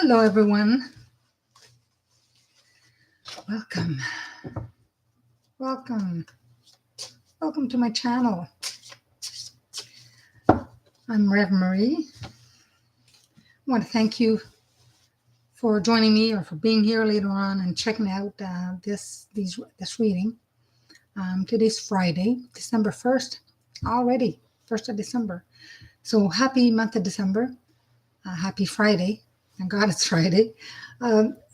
Hello, everyone. Welcome. Welcome. Welcome to my channel. I'm Rev Marie. I want to thank you for joining me or for being here later on and checking out this reading. Today's Friday, December 1st, already, 1st of December. So happy month of December. Happy Friday. Thank God it's Friday.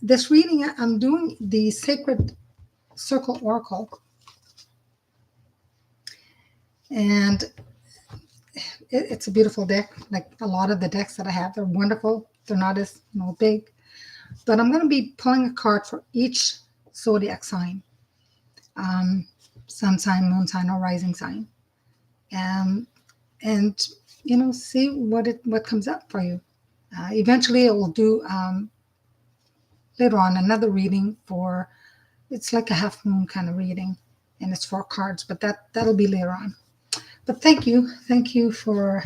This reading, I'm doing the Sacred Circle Oracle. And it's a beautiful deck. Like a lot of the decks that I have, they're wonderful. They're not as big. But I'm going to be pulling a card for each zodiac sign. Sun sign, moon sign, or rising sign. And see what comes up for you. Eventually, I will do later on another reading for, it's like a half moon kind of reading, and it's 4 cards, but that'll be later on. But thank you for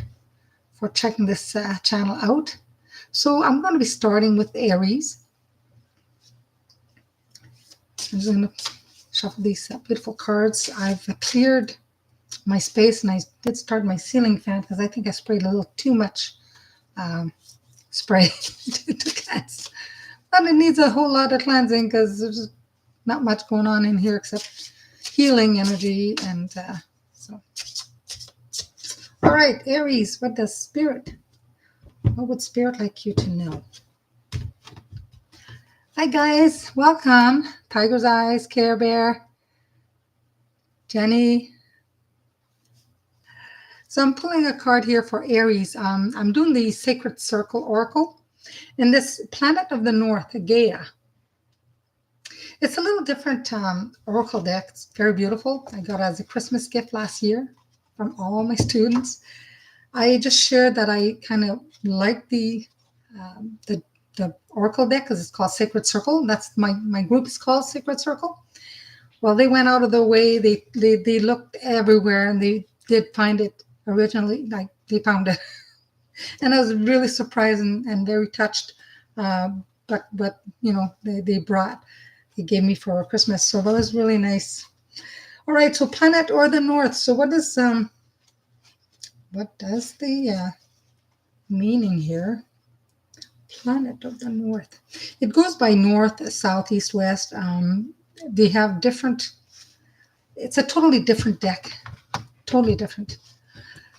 checking this channel out. So I'm going to be starting with Aries. I'm just going to shuffle these beautiful cards. I've cleared my space, and I did start my ceiling fan because I think I sprayed a little too much spray to cleanse. But it needs a whole lot of cleansing because there's not much going on in here except healing energy. And so, all right, Aries, what would Spirit like you to know? Hi, guys. Welcome. Tiger's Eyes, Care Bear, Jenny. So I'm pulling a card here for Aries. I'm doing the Sacred Circle Oracle. And this planet of the North, Gaia. It's a little different oracle deck. It's very beautiful. I got it as a Christmas gift last year from all my students. I just shared that I kind of like the oracle deck because it's called Sacred Circle. That's my group is called Sacred Circle. Well, they went out of their way. They looked everywhere, and they did find it originally. Like they found it. And I was really surprised and very touched. But they gave me for Christmas. So that was really nice. All right. So planet or the North. So what does the meaning here? Planet of the North. It goes by north, south, east, west. They have different. It's a totally different deck. Totally different.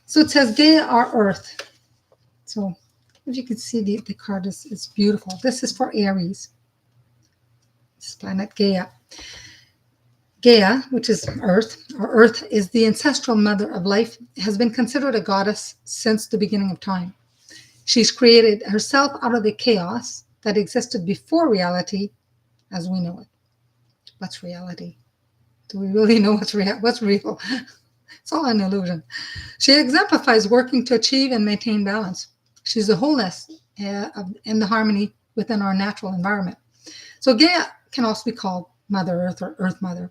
So it says Gaia or Earth. So if you can see, the card is beautiful. This is for Aries. This is planet Gaia. Gaia, which is Earth, or Earth is the ancestral mother of life, has been considered a goddess since the beginning of time. She's created herself out of the chaos that existed before reality as we know it. What's reality? Do we really know what's real? It's all an illusion. She exemplifies working to achieve and maintain balance. She's the wholeness and the harmony within our natural environment. So Gaia can also be called Mother Earth or Earth Mother.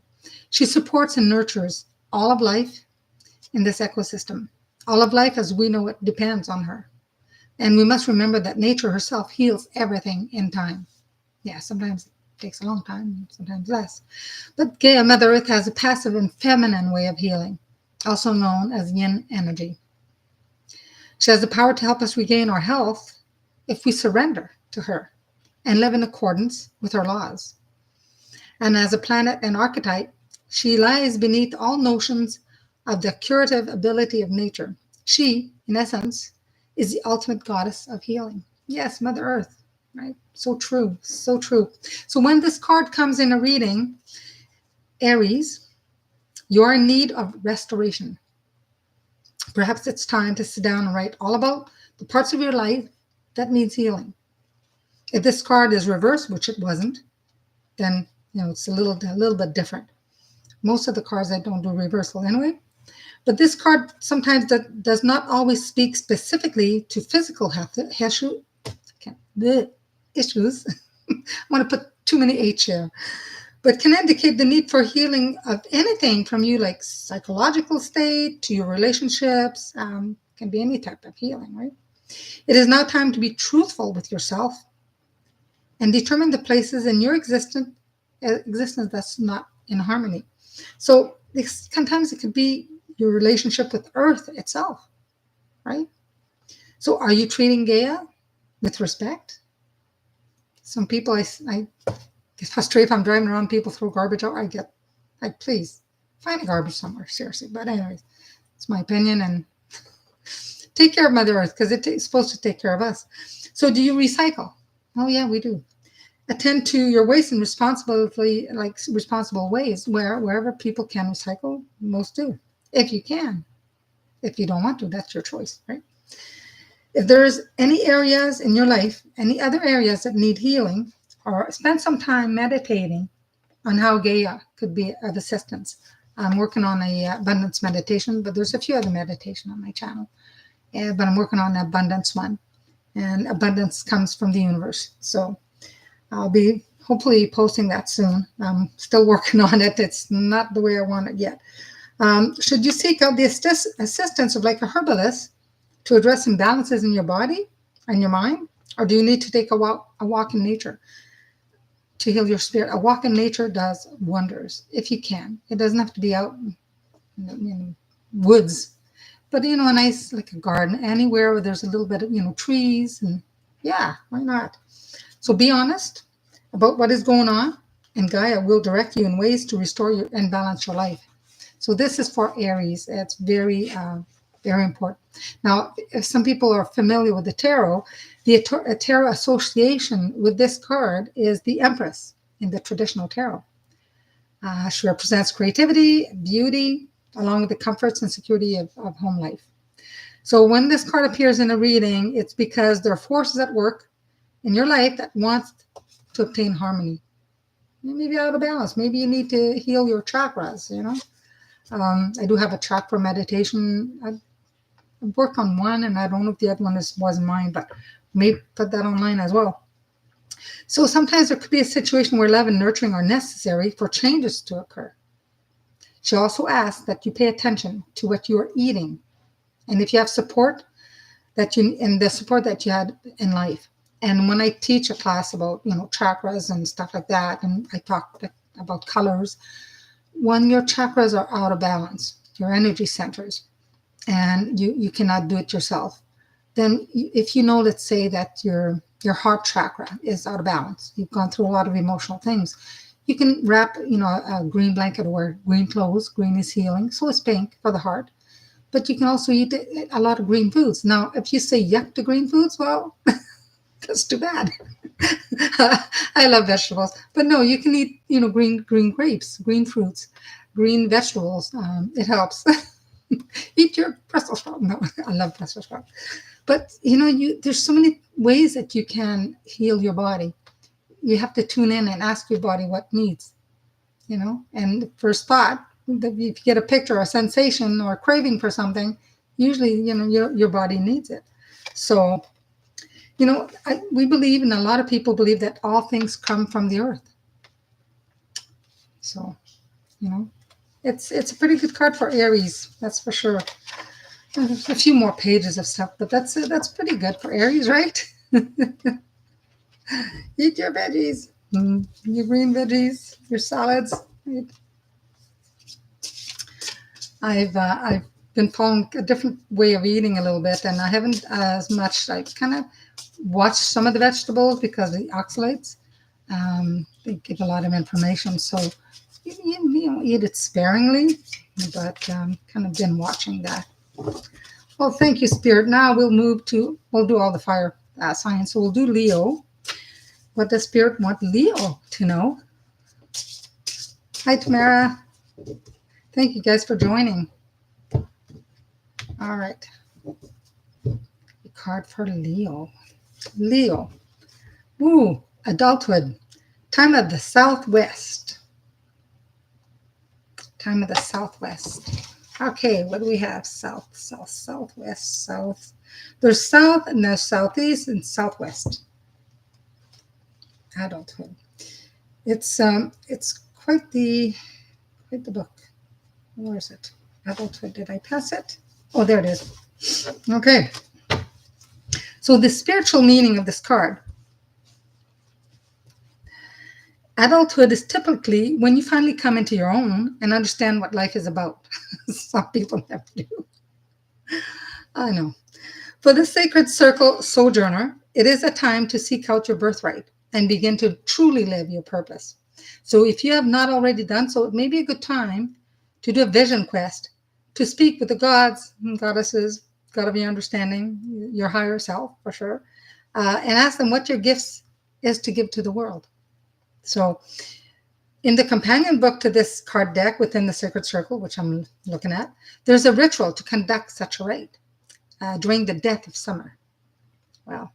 She supports and nurtures all of life in this ecosystem. All of life as we know it depends on her. And we must remember that nature herself heals everything in time. Yeah, sometimes it takes a long time, sometimes less. But Gaia, Mother Earth, has a passive and feminine way of healing, also known as yin energy. She has the power to help us regain our health if we surrender to her and live in accordance with her laws. And as a planet and archetype, she lies beneath all notions of the curative ability of nature. She, in essence, is the ultimate goddess of healing. Yes, Mother Earth, right? So true, so true. So when this card comes in a reading, Aries, you're in need of restoration. Perhaps it's time to sit down and write all about the parts of your life that needs healing. If this card is reversed, which it wasn't, then it's a little bit different. Most of the cards I don't do reversal anyway. But this card sometimes does not always speak specifically to physical health issues. I want to put too many H here. But can indicate the need for healing of anything from you, like psychological state to your relationships. Can be any type of healing, right? It is now time to be truthful with yourself and determine the places in your existence that's not in harmony. So sometimes it could be your relationship with Earth itself, right? So are you treating Gaia with respect? Some people, I get frustrated if I'm driving around, people throw garbage out. I get, like, please find a garbage somewhere, seriously. But anyways, it's my opinion, and take care of Mother Earth because it's supposed to take care of us. So do you recycle? Oh yeah, we do. Attend to your waste in responsible ways wherever people can recycle, most do. If you can. If you don't want to, that's your choice, right? If there's any areas in your life, any other areas that need healing, or spend some time meditating on how Gaia could be of assistance. I'm working on a abundance meditation, but there's a few other meditation on my channel. But I'm working on the abundance one, and abundance comes from the universe. So I'll be hopefully posting that soon. I'm still working on it. It's not the way I want it yet. Should you seek out the assistance of like a herbalist to address imbalances in your body and your mind? Or do you need to take a walk in nature to heal your spirit? A walk in nature does wonders if you can. It doesn't have to be out in the woods, but a nice, like a garden, anywhere where there's a little bit of trees, and yeah, why not? So be honest about what is going on, and Gaia will direct you in ways to restore and balance your life. So this is for Aries. It's very, very important. Now, if some people are familiar with the tarot, the tarot association with this card is the Empress in the traditional tarot. She represents creativity, beauty, along with the comforts and security of home life. So when this card appears in a reading, it's because there are forces at work in your life that want to obtain harmony. You may be out of balance. Maybe you need to heal your chakras, I do have a chakra meditation. I've worked on one, and I don't know if the other one wasn't mine, but maybe put that online as well. So sometimes there could be a situation where love and nurturing are necessary for changes to occur. She also asks that you pay attention to what you are eating, and if you have support and the support that you had in life. And when I teach a class about chakras and stuff like that, and I talk about colors, when your chakras are out of balance, your energy centers, and you cannot do it yourself, then if let's say that your heart chakra is out of balance, you've gone through a lot of emotional things, you can wrap a green blanket or wear green clothes. Green is healing, so is pink for the heart. But you can also eat a lot of green foods. Now, if you say yuck to green foods, well, that's too bad. I love vegetables, but no, you can eat green grapes, green fruits, green vegetables. It helps. Eat your Brussels sprout. No, I love Brussels sprout. But there's so many ways that you can heal your body. You have to tune in and ask your body what needs. And the first thought, if you get a picture, a sensation, or a craving for something, usually your body needs it. So we believe, and a lot of people believe, that all things come from the earth. So it's a pretty good card for Aries, that's for sure. There's a few more pages of stuff, but that's pretty good for Aries, right? Eat your veggies, your green veggies, your salads. I've been following a different way of eating a little bit, and I haven't as much. I kind of watched some of the vegetables because of the oxalates. They give a lot of information, so eat it sparingly, but kind of been watching that. Well, thank you, Spirit. Now we'll do all the fire signs. So we'll do Leo. What does Spirit want Leo to know? Hi, Tamara. Thank you guys for joining. All right. A card for Leo. Leo. Ooh, adulthood. Time of the Southwest. Time of the Southwest. Okay, what do we have? South, southwest, south. There's south, and there's southeast, and southwest. Adulthood. It's quite the book. Where is it? Adulthood. Did I pass it? Oh, there it is. Okay. So the spiritual meaning of this card. Adulthood is typically when you finally come into your own and understand what life is about. Some people never do. I know. For the Sacred Circle sojourner, it is a time to seek out your birthright and begin to truly live your purpose. So if you have not already done so, it may be a good time to do a vision quest, to speak with the gods and goddesses, God of your understanding, your higher self for sure, and ask them what your gifts is to give to the world. So in the companion book to this card deck within the Sacred Circle, which I'm looking at, there's a ritual to conduct such a rite during the death of summer. Well,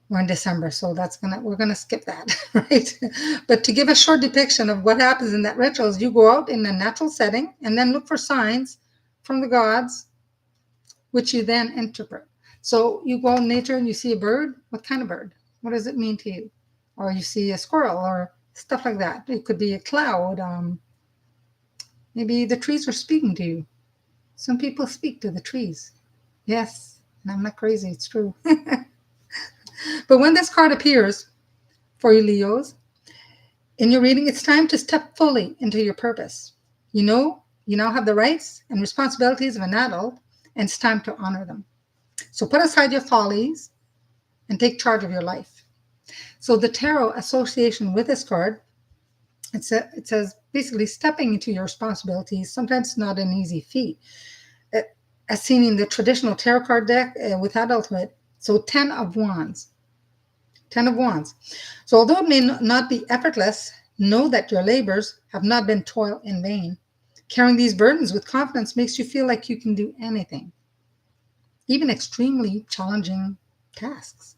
we're in December, so we're gonna skip that, right? But to give a short depiction of what happens in that ritual is you go out in a natural setting and then look for signs from the gods, which you then interpret. So you go out in nature and you see a bird. What kind of bird? What does it mean to you? Or you see a squirrel or stuff like that. It could be a cloud. Maybe the trees are speaking to you. Some people speak to the trees. Yes, and I'm not crazy. It's true. But when this card appears for you, Leos, in your reading, it's time to step fully into your purpose. You know, you now have the rights and responsibilities of an adult, and it's time to honor them. So put aside your follies and take charge of your life. So the tarot association with this card, it says basically stepping into your responsibilities. Sometimes it's not an easy feat. As seen in the traditional tarot card deck with adulthood, so 10 of Wands. 10 of Wands. So although it may not be effortless, know that your labors have not been toil in vain. Carrying these burdens with confidence makes you feel like you can do anything, even extremely challenging tasks.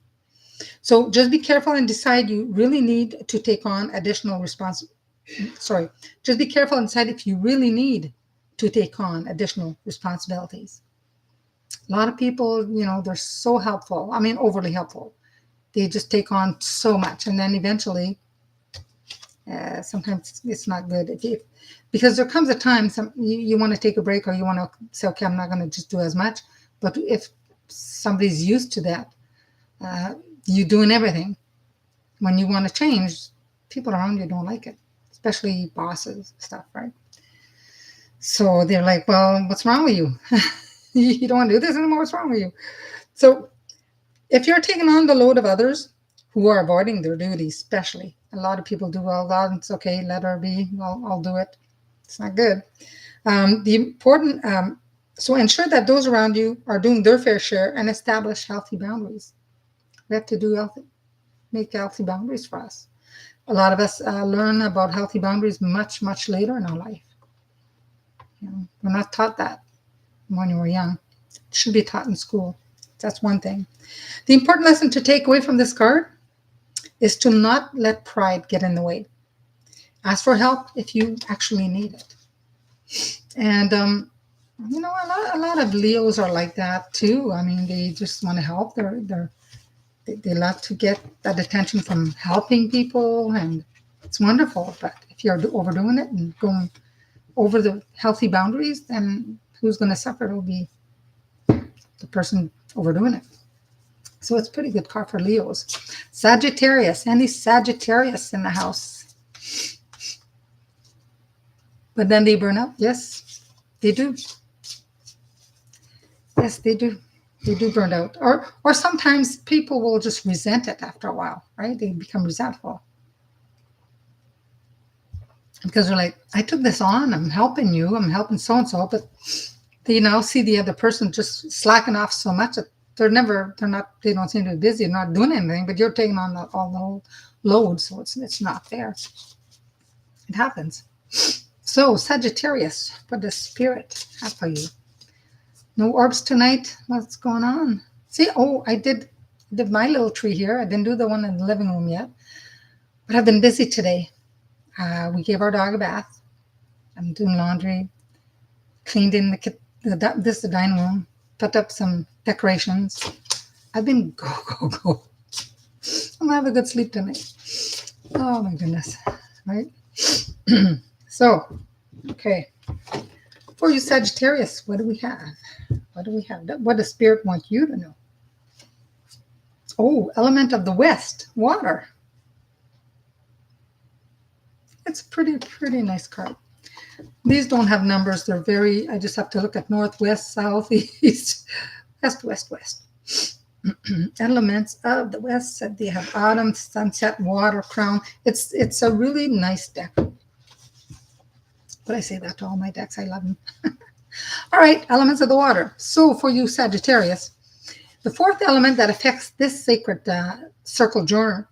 So just be careful and decide you really need to take on additional just be careful and decide if you really need to take on additional responsibilities. A lot of people, they're so helpful. I mean, overly helpful. They just take on so much, and then eventually, sometimes it's not good. Because there comes a time you want to take a break, or you want to say, okay, I'm not going to just do as much. But if somebody's used to that, you doing everything, when you want to change, people around you don't like it, especially bosses, stuff, right? So they're like, well, what's wrong with you? You don't want to do this anymore. What's wrong with you? So if you're taking on the load of others who are avoiding their duties, especially, a lot of people do, well, God, it's okay, let her be, I'll do it. It's not good. So ensure that those around you are doing their fair share and establish healthy boundaries. We have to make healthy boundaries for us. A lot of us learn about healthy boundaries much, much later in our life. We're not taught that when we're young. It should be taught in school. That's one thing. The important lesson to take away from this card is to not let pride get in the way. Ask for help if you actually need it. And, a lot of Leos are like that too. I mean, they just want to help. They love to get that attention from helping people, and it's wonderful. But if you're overdoing it and going over the healthy boundaries, then who's going to suffer? It'll be the person overdoing it. So it's a pretty good card for Leos. Sagittarius. Any Sagittarius in the house? But then they burn out. Yes, they do. Yes, they do. They do burn out. Or sometimes people will just resent it after a while, right? They become resentful. Because they're like, I took this on, I'm helping you, I'm helping so-and-so, but they now see the other person just slacking off so much that they don't seem to be busy, they're not doing anything, but you're taking on all the whole load, so it's not fair. It happens. So, Sagittarius, what does Spirit have for you? No orbs tonight? What's going on? See, I did my little tree here. I didn't do the one in the living room yet, but I've been busy today. We gave our dog a bath. I'm doing laundry, cleaned in this is the dining room, put up some decorations. I've been go. I'm gonna have a good sleep tonight. Oh my goodness, right? So, okay. For you Sagittarius, what do we have? What does Spirit want you to know? Oh, element of the West, water. It's a pretty nice card. These don't have numbers. They're very, I just have to look at north, west, south, east, west, west, west. Elements of the west said they have autumn, sunset, water, crown. It's a really nice deck. But I say that to all my decks. I love them. All right, elements of the water. So for you Sagittarius, the fourth element that affects this sacred circle journal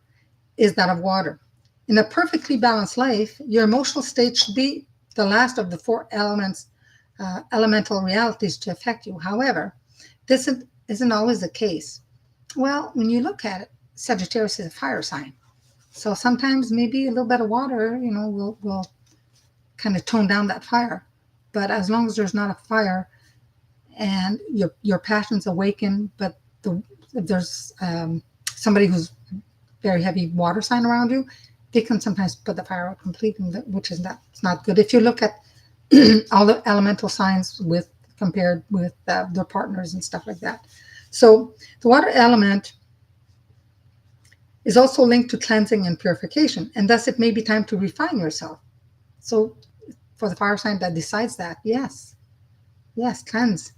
is that of water. In a perfectly balanced life, your emotional state should be the last of the four elements, elemental realities to affect you. However, this isn't always the case. Well, when you look at it, Sagittarius is a fire sign. So sometimes maybe a little bit of water, will kind of tone down that fire. But as long as there's not a fire and your passion's awakened, but if there's somebody who's very heavy water sign around you, they can sometimes put the fire out completely, which is not good. If you look at all the elemental signs compared with their partners and stuff like that. So the water element is also linked to cleansing and purification, and thus it may be time to refine yourself. So for the fire sign that decides that, yes, cleanse.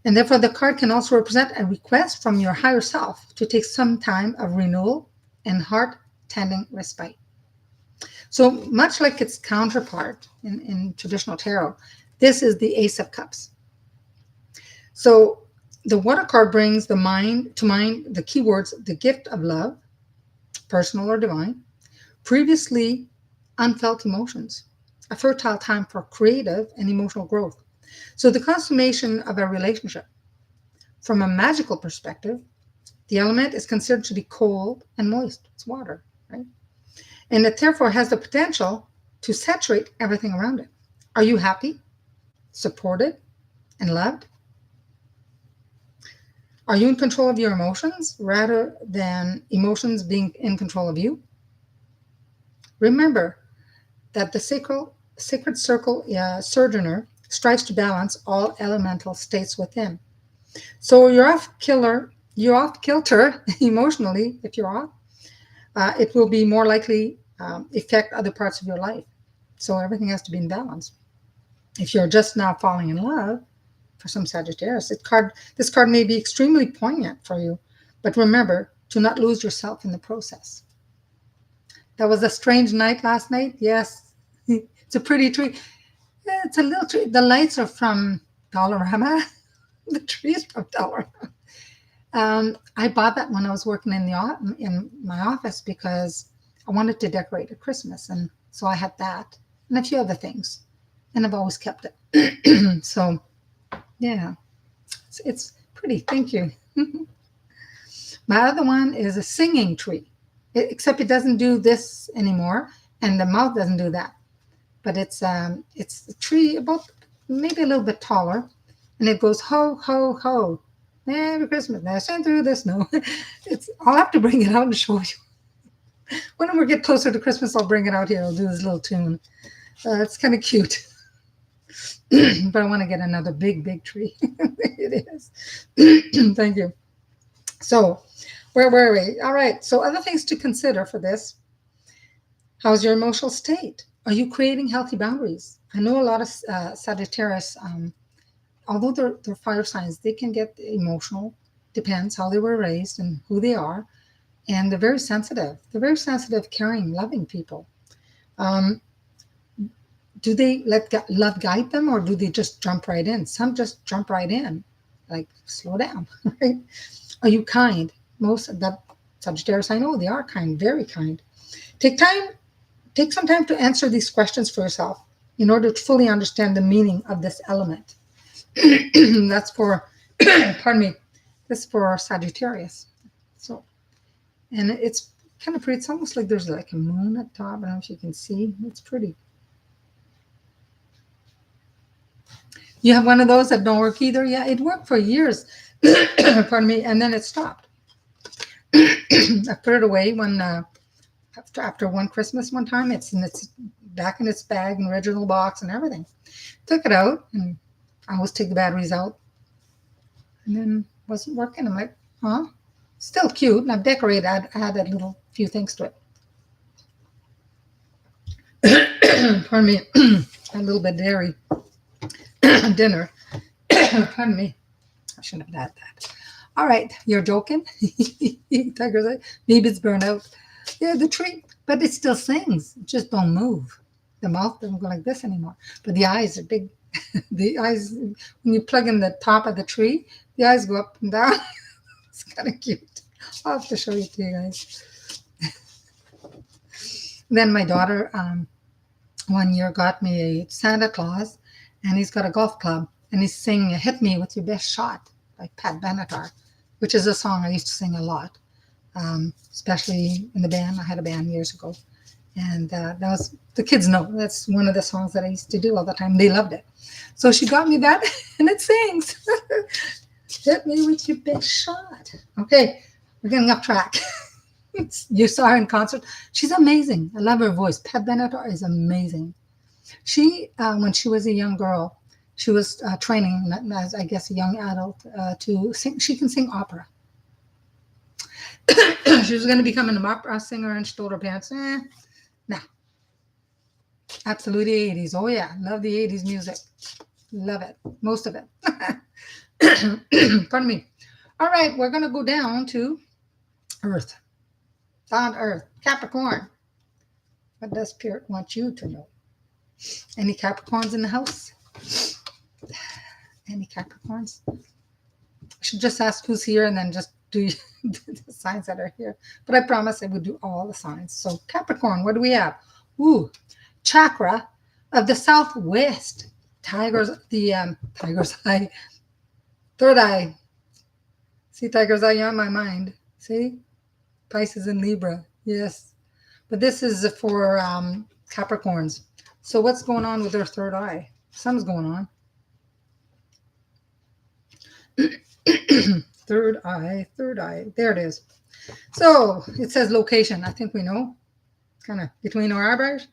And therefore the card can also represent a request from your higher self to take some time of renewal and heart-tending respite. So much like its counterpart in traditional tarot, this is the Ace of Cups. So the water card brings to mind the keywords, the gift of love, personal or divine, previously unfelt emotions, a fertile time for creative and emotional growth. So the consummation of a relationship. From a magical perspective, the element is considered to be cold and moist. It's water, right? And it therefore has the potential to saturate everything around it. Are you happy, supported, and loved? Are you in control of your emotions rather than emotions being in control of you? Remember that the sacred circle sojourner strives to balance all elemental states within. So you're off kilter emotionally. If you're off, it will be more likely affect other parts of your life. So everything has to be in balance. If you're just now falling in love, for some Sagittarius, this card may be extremely poignant for you, but remember to not lose yourself in the process. That was a strange night last night. Yes, it's a pretty tree. It's a little tree. The lights are from Dollarama. The trees from Dollarama. I bought that when I was working in my office because I wanted to decorate at Christmas, and so I had that and a few other things, and I've always kept it. So, yeah, it's pretty. Thank you. My other one is a singing tree, except it doesn't do this anymore, and the mouth doesn't do that. But it's a tree about maybe a little bit taller, and it goes ho ho ho. Merry Christmas! Dashing through the snow. I'll have to bring it out and show you. When we get closer to Christmas, I'll bring it out here. I'll do this little tune. It's kind of cute. But I want to get another big tree. It is. Thank you. So, where were we? All right. So, other things to consider for this. How's your emotional state? Are you creating healthy boundaries? I know a lot of Sagittarius, although they're fire signs, they can get emotional. Depends how they were raised and who they are. And they're very sensitive. They're very sensitive, caring, loving people. Do they let love guide them, or do they just jump right in? Some just jump right in, like slow down. Right? Are you kind? Most of the Sagittarius I know, they are kind, very kind. Take some time to answer these questions for yourself in order to fully understand the meaning of this element. That's for, pardon me, this is for Sagittarius. So, and it's kind of pretty. It's almost like there's like a moon at the top. I don't know if you can see. It's pretty. You have one of those that don't work either? Yeah, it worked for years. Pardon me, and then it stopped. I put it away when after one Christmas one time. It's back in its bag and original box and everything. Took it out, and I always take the batteries out, and then wasn't working. I'm like, huh? Still cute, and I've decorated. I added little few things to Pardon me. A little bit dairy dinner. Pardon me. I shouldn't have had that. All right, you're joking. Tiger's eye. Maybe it's burned out. Yeah, the tree, but it still sings. It just don't move. The mouth doesn't go like this anymore. But the eyes are big. The eyes, when you plug in the top of the tree, the eyes go up and down. It's kind of cute. I'll have to show you to you guys. Then my daughter, 1 year, got me a Santa Claus, and he's got a golf club, and he's singing "Hit Me with Your Best Shot" by Pat Benatar, which is a song I used to sing a lot, especially in the band. I had a band years ago, and that was, the kids know, that's one of the songs that I used to do all the time. They loved it. So she got me that, and it sings. Hit me with your best shot. Okay, we're getting off track. You saw her in concert. She's amazing. I love her voice. Pat Benatar is amazing. She, when she was a young girl, she was training as, I guess, a young adult to sing. She can sing opera. She was going to become an opera singer, and she told her parents, nah, absolutely 80s. Oh, yeah, love the 80s music. Love it. Most of it. Pardon me. All right, we're going to go down to Earth. On Earth. Capricorn. What does Spirit want you to know? Any Capricorns in the house? Any Capricorns? I should just ask who's here and then just do the signs that are here. But I promise I would do all the signs. So Capricorn, what do we have? Ooh, chakra of the southwest. Tiger's eye. Third eye. See, tiger's eye on my mind. See? Pisces and Libra. Yes. But this is for Capricorns. So what's going on with their third eye? Something's going on. Third eye. There it is. So it says location. I think we know. Kind of between our eyebrows.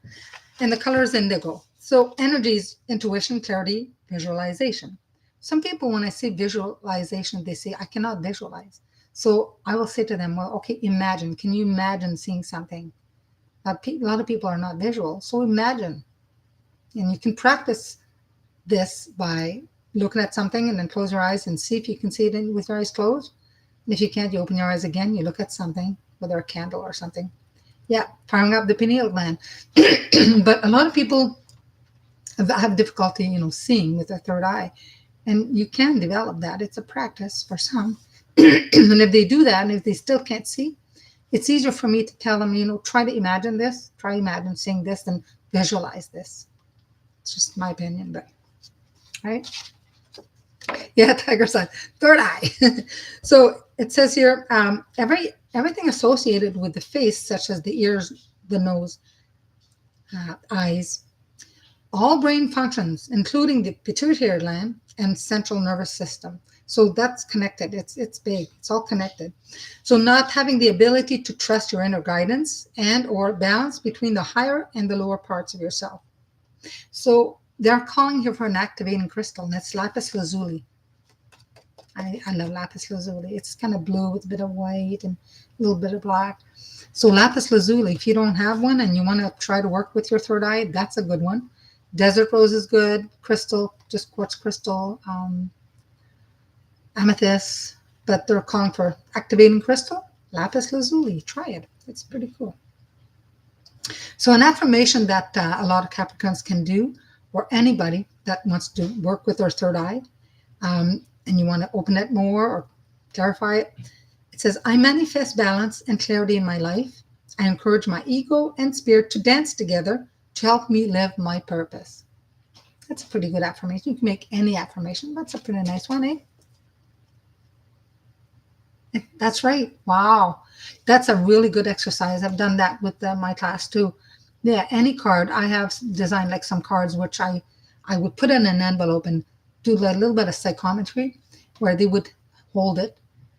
And the color is indigo. So energies, intuition, clarity, visualization. Some people, when I say visualization, they say, I cannot visualize. So I will say to them, well, okay, imagine. Can you imagine seeing something? A lot of people are not visual. So imagine. And you can practice this by looking at something and then close your eyes and see if you can see it with your eyes closed. And if you can't, you open your eyes again. You look at something, whether a candle or something. Yeah, firing up the pineal gland. But a lot of people have difficulty, seeing with their third eye. And you can develop that. It's a practice for some. And if they do that, and if they still can't see, it's easier for me to tell them, try to imagine this, try imagine seeing this, and visualize this. It's just my opinion, but, right? Yeah, tiger's eye, third eye. So it says here, everything associated with the face, such as the ears, the nose, eyes, all brain functions, including the pituitary gland and central nervous system. So that's connected. It's big. It's all connected. So not having the ability to trust your inner guidance and or balance between the higher and the lower parts of yourself. So they're calling here for an activating crystal, and it's lapis lazuli. I love lapis lazuli. It's kind of blue with a bit of white and a little bit of black. So lapis lazuli, if you don't have one and you want to try to work with your third eye, that's a good one. Desert rose is good. Crystal, just quartz crystal. Amethyst, but they're calling for activating crystal, lapis lazuli. Try it. It's pretty cool. So an affirmation that a lot of Capricorns can do, or anybody that wants to work with their third eye, and you want to open it more or clarify it, it says, I manifest balance and clarity in my life. I encourage my ego and spirit to dance together to help me live my purpose. That's a pretty good affirmation. You can make any affirmation. That's a pretty nice one, eh? That's right. Wow. That's a really good exercise. I've done that with my class too. Yeah, any card. I have designed like some cards which I would put in an envelope and do a little bit of psychometry where they would hold it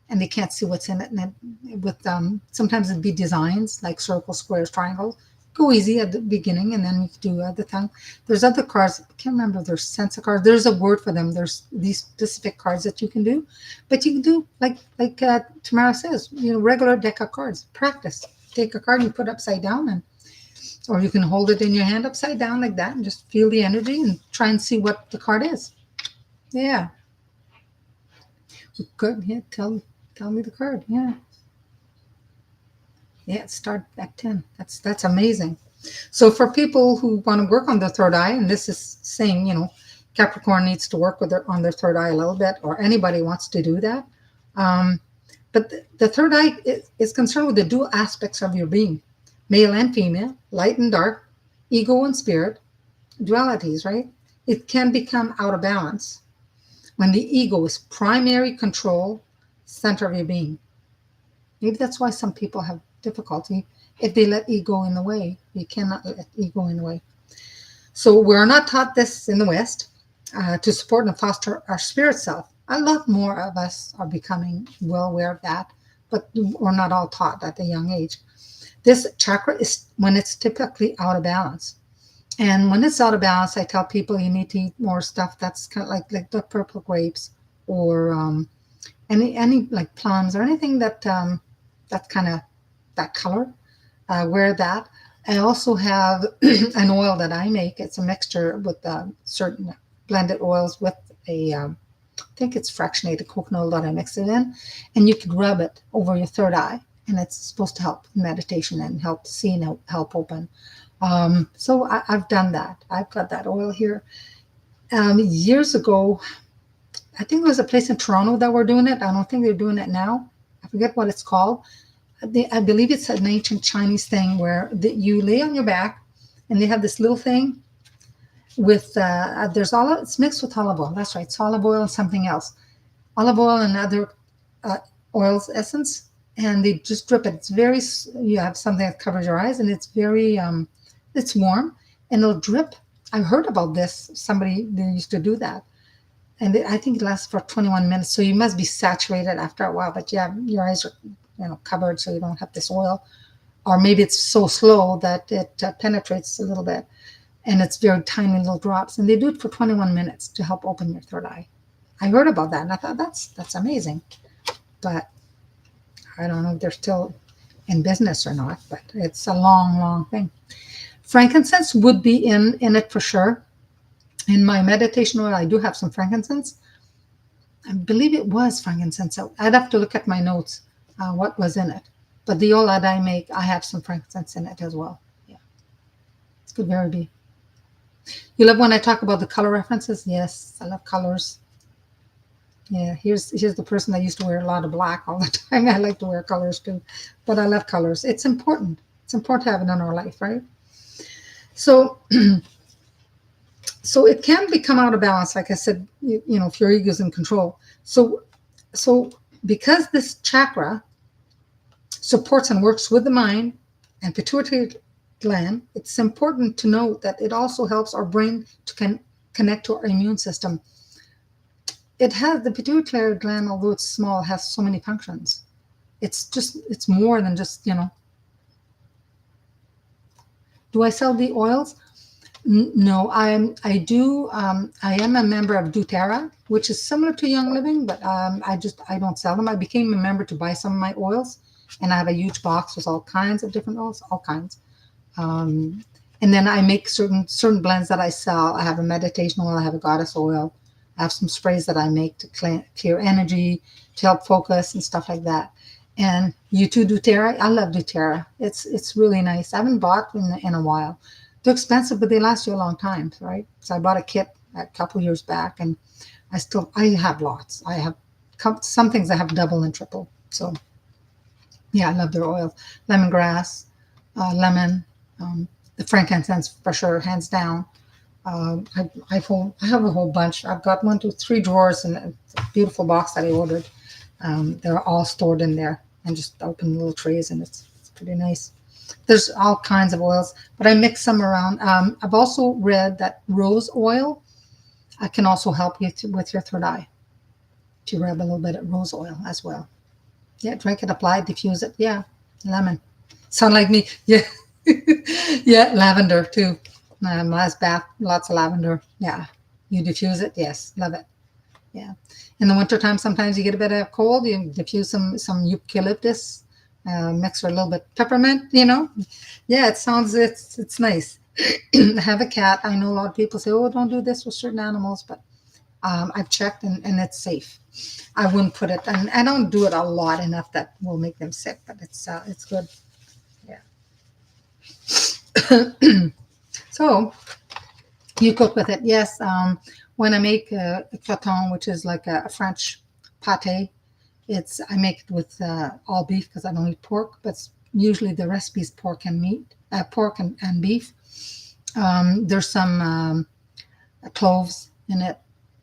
and they can't see what's in it. And with sometimes it'd be designs like circles, squares, triangles. Go easy at the beginning and then you can do the tongue. There's other cards. I can't remember if there's sense cards. There's a word for them. There's these specific cards that you can do. But you can do like Tamara says, regular deck of cards. Practice. Take a card, you put it upside down and Or you can hold it in your hand upside down like that and just feel the energy and try and see what the card is. Yeah. Good. Yeah. Tell me the card. Yeah. Yeah. Start at 10. That's amazing. So for people who want to work on their third eye, and this is saying, Capricorn needs to work on their third eye a little bit, or anybody wants to do that. Um, but the third eye is concerned with the dual aspects of your being, male and female, light and dark, ego and spirit, dualities, right? It can become out of balance when the ego is primary control center of your being. Maybe that's why some people have difficulty if they let ego in the way. You cannot let ego in the way. So we're not taught this in the West to support and foster our spirit self. A lot more of us are becoming well aware of that, but we're not all taught at a young age. This chakra is when it's typically out of balance. And when it's out of balance, I tell people you need to eat more stuff that's kind of like the purple grapes, or any like plums, or anything that's kind of that color. Wear that. I also have an oil that I make. It's a mixture with certain blended oils with I think it's fractionated coconut oil that I mix it in, and you can rub it over your third eye, and it's supposed to help meditation and help see and help open. So I've done that. I've got that oil here. Years ago, I think there was a place in Toronto that were doing it. I don't think they're doing it now. I forget what it's called. I believe it's an ancient Chinese thing where you lay on your back, and they have this little thing with it's mixed with olive oil. That's right, it's olive oil and something else, olive oil and other oils essence, and they just drip it. It's very you have something that covers your eyes, and it's very it's warm and it'll drip. I've heard about this. They used to do that, and I think it lasts for 21 minutes. So you must be saturated after a while, but yeah, your eyes are covered, so you don't have this oil, or maybe it's so slow that it penetrates a little bit, and it's very tiny little drops, and they do it for 21 minutes to help open your third eye. I heard about that, and I thought that's amazing, but I don't know if they're still in business or not, but it's a long thing. Frankincense would be in it for sure. In my meditation oil, I do have some frankincense. I believe it was frankincense. I'd have to look at my notes what was in it. But the oil that I make, I have some frankincense in it as well. Yeah, it could very be. You love when I talk about the color references? Yes, I love colors. Yeah, here's the person that used to wear a lot of black all the time. I like to wear colors too, but I love colors. It's important. It's important to have it in our life, right? So, so it can become out of balance, like I said. If your ego is in control. So because this chakra supports and works with the mind and pituitary gland, it's important to note that it also helps our brain to connect to our immune system. The pituitary gland, although it's small, has so many functions. It's more than just, Do I sell the oils? No, I do. I am a member of doTERRA, which is similar to Young Living, but I don't sell them. I became a member to buy some of my oils, and I have a huge box with all kinds of different oils, all kinds. And then I make certain blends that I sell. I have a meditation oil, I have a goddess oil, I have some sprays that I make to clear energy, to help focus and stuff like that. And you too, doTERRA? I love doTERRA. It's really nice. I haven't bought in a while. They're expensive, but they last you a long time, right? So I bought a kit a couple years back, and I have lots. I have some things I have double and triple. So yeah, I love their oils. Lemongrass, lemon, the frankincense for sure, hands down. I have a whole bunch. I've got 1, 2, 3 drawers in a beautiful box that I ordered. They're all stored in there, and just open little trays, and it's pretty nice. There's all kinds of oils, but I mix some around. I've also read that rose oil can also help you with your third eye. To rub a little bit of rose oil as well. Yeah, drink it, apply it, diffuse it. Yeah, lemon. Sound like me? Yeah, yeah, lavender too. Last bath, lots of lavender. Yeah, you diffuse it. Yes, love it. Yeah. In the wintertime, sometimes you get a bit of cold. You diffuse some eucalyptus mix with a little bit peppermint, you know. Yeah, it's nice. I have a cat. I know a lot of people say, oh, don't do this with certain animals, but I've checked and it's safe. I wouldn't put it, and I don't do it a lot enough that will make them sick, but it's good. Yeah. So you cook with it, yes. When I make a croton, which is like a French pate, I make it with all beef because I don't eat pork, but usually the recipe is pork and meat, pork and beef. There's some cloves in it.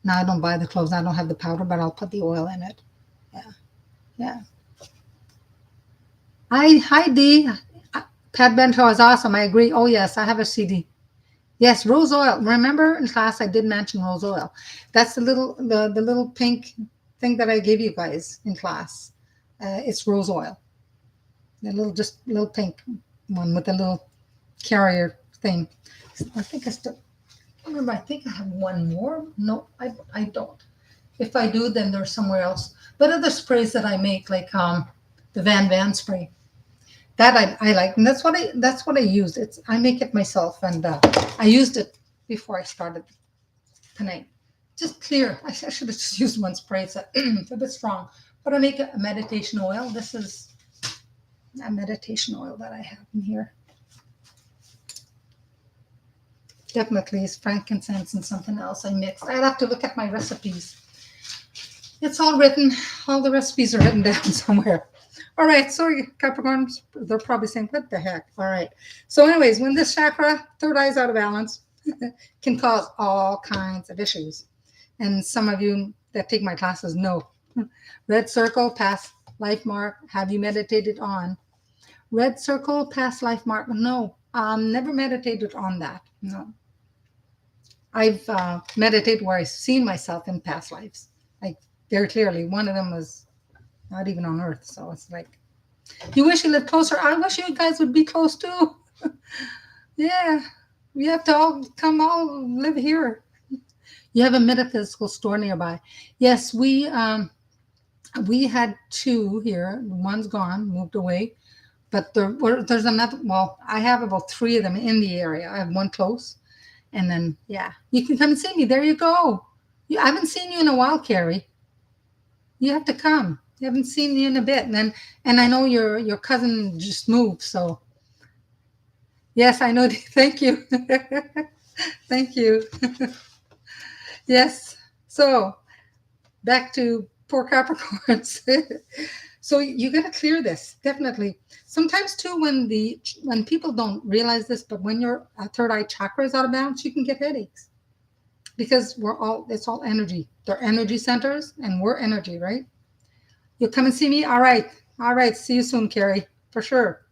Now I don't buy the cloves. I don't have the powder, but I'll put the oil in it. Yeah, yeah. Hi Dee. Pat Bento is awesome. I agree. Oh yes, I have a CD. Yes, rose oil. Remember in class I did mention rose oil. That's the little pink thing that I gave you guys in class. It's rose oil. The little pink one with the little carrier thing. I think I still remember. I think I have one more. No, I don't. If I do, then there's somewhere else. But other sprays that I make, like the Van spray, that I like, and that's what I use. I make it myself, and I used it before I started tonight. Just clear. I should have just used one spray. It's a bit strong, but I make a meditation oil. This is a meditation oil that I have in here. Definitely is frankincense and something else I mixed. I'd have to look at my recipes. It's all written. All the recipes are written down somewhere. All right, so Capricorns, they're probably saying, what the heck? All right. So anyways, when this chakra, third eye is out of balance, can cause all kinds of issues. And some of you that take my classes know. Red circle, past life mark. Have you meditated on? Red circle, past life mark. No, never meditated on that. No. I've meditated where I've seen myself in past lives. Like very clearly. One of them was not even on Earth. So it's like, you wish you lived closer. I wish you guys would be close too. Yeah. We have to all live here. You have a metaphysical store nearby. Yes, we had two here. One's gone, moved away. But there's another. Well, I have about three of them in the area. I have one close. And then, yeah, you can come and see me. There you go. I haven't seen you in a while, Carrie. You have to come. You haven't seen you in a bit. And I know your cousin just moved. So, yes, I know. Thank you. Thank you. Yes. So, back to poor Capricorns. So you got to clear this, definitely. Sometimes too, when people don't realize this, but when your third eye chakra is out of balance, you can get headaches because it's all energy. They're energy centers, and we're energy, right? You'll come and see me. All right. See you soon, Carrie, for sure.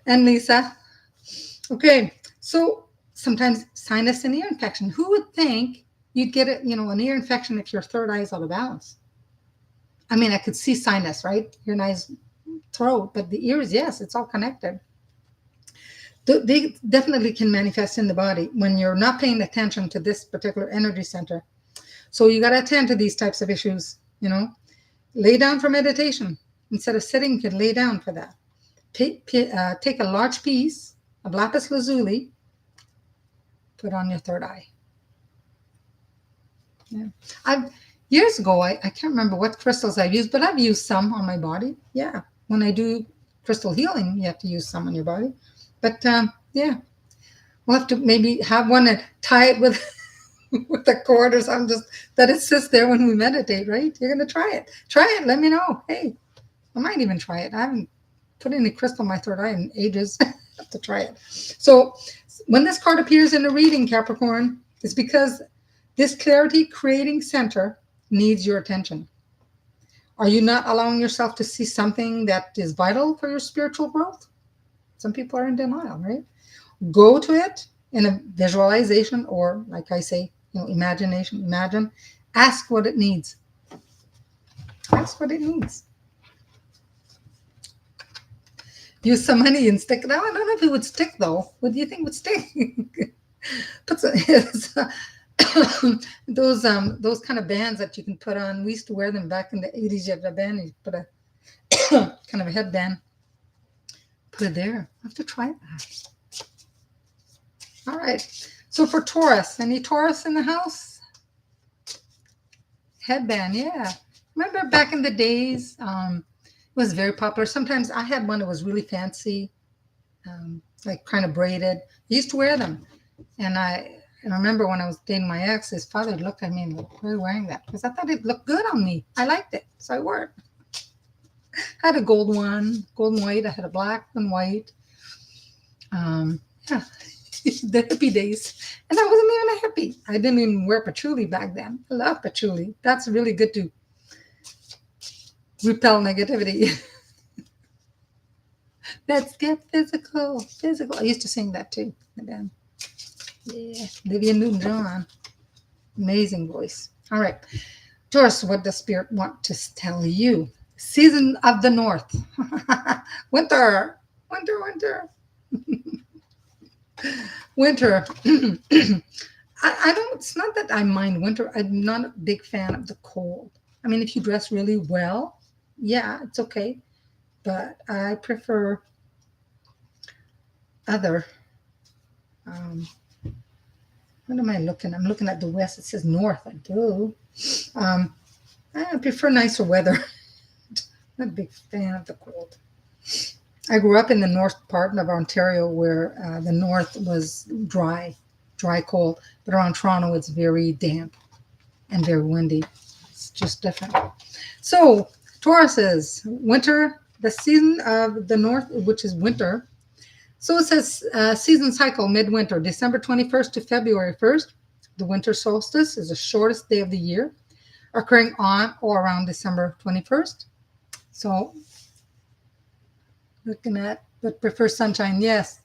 And Lisa. Okay, so sometimes sinus and ear infection. Who would think you'd get an ear infection if your third eye is out of balance? I mean, I could see sinus, right? Your nice throat, but the ears, yes, it's all connected. They definitely can manifest in the body when you're not paying attention to this particular energy center. So you got to attend to these types of issues, Lay down for meditation. Instead of sitting, you can lay down for that. Take a large piece of lapis lazuli, put on your third eye. Yeah. Years ago, I can't remember what crystals I've used, but I've used some on my body. Yeah. When I do crystal healing, you have to use some on your body. But yeah, we'll have to maybe have one and tie it with with a cord or something, just that it sits there when we meditate, right? You're going to try it. Try it. Let me know. Hey, I might even try it. I haven't put any crystal in my third eye in ages. I have to try it. So when this card appears in a reading, Capricorn, it's because this clarity creating center needs your attention. Are you not allowing yourself to see something that is vital for your spiritual growth? Some people are in denial, right? Go to it in a visualization, or like I say, imagination. Imagine. Ask what it needs. Ask what it needs. Use some honey and stick it out. I don't know if it would stick though. What do you think would stick? Put some, those kind of bands that you can put on. We used to wear them back in the 80s. You have a band, you put kind of a headband. Put it there. I have to try that. All right. So for Taurus, any Taurus in the house? Headband, yeah. Remember back in the days, it was very popular. Sometimes I had one that was really fancy, like kind of braided. I used to wear them. And I remember when I was dating my ex, his father looked at me and like, why are you wearing that? Because I thought it looked good on me. I liked it. So I wore it. I had a gold one, gold and white. I had a black and white. Yeah, the hippie days. And I wasn't even a hippie. I didn't even wear patchouli back then. I love patchouli. That's really good to repel negativity. Let's get physical. Physical. I used to sing that too. Again. Yeah, Olivia Newton-John. Amazing voice. All right. Taurus, what does Spirit want to tell you? Season of the North. Winter. Winter, winter. Winter. I don't, it's not that I mind winter. I'm not a big fan of the cold. I mean, if you dress really well, yeah, it's okay. But I prefer other. Um, what am I looking? I'm looking at the west. It says north. I do. I prefer nicer weather. Not a big fan of the cold. I grew up in the north part of Ontario where the north was dry, cold. But around Toronto, it's very damp and very windy. It's just different. So, Tauruses, winter, the season of the north, which is winter. So it says season cycle midwinter, December 21st to February 1st. The winter solstice is the shortest day of the year, occurring on or around December 21st. So, looking at, but prefer sunshine, yes.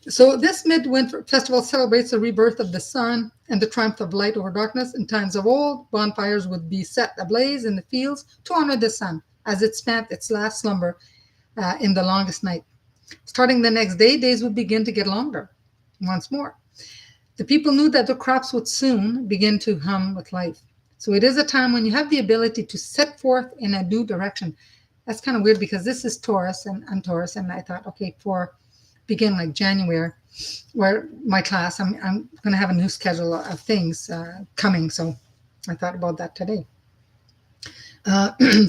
So this midwinter festival celebrates the rebirth of the sun and the triumph of light over darkness. In times of old, bonfires would be set ablaze in the fields to honor the sun as it spent its last slumber in the longest night. Starting the next day, days would begin to get longer once more. The people knew that the crops would soon begin to hum with life. So it is a time when you have the ability to set forth in a new direction. That's kind of weird because this is Taurus and I'm Taurus, and I thought, okay, for begin like January, where my class, I'm going to have a new schedule of things coming. So I thought about that today.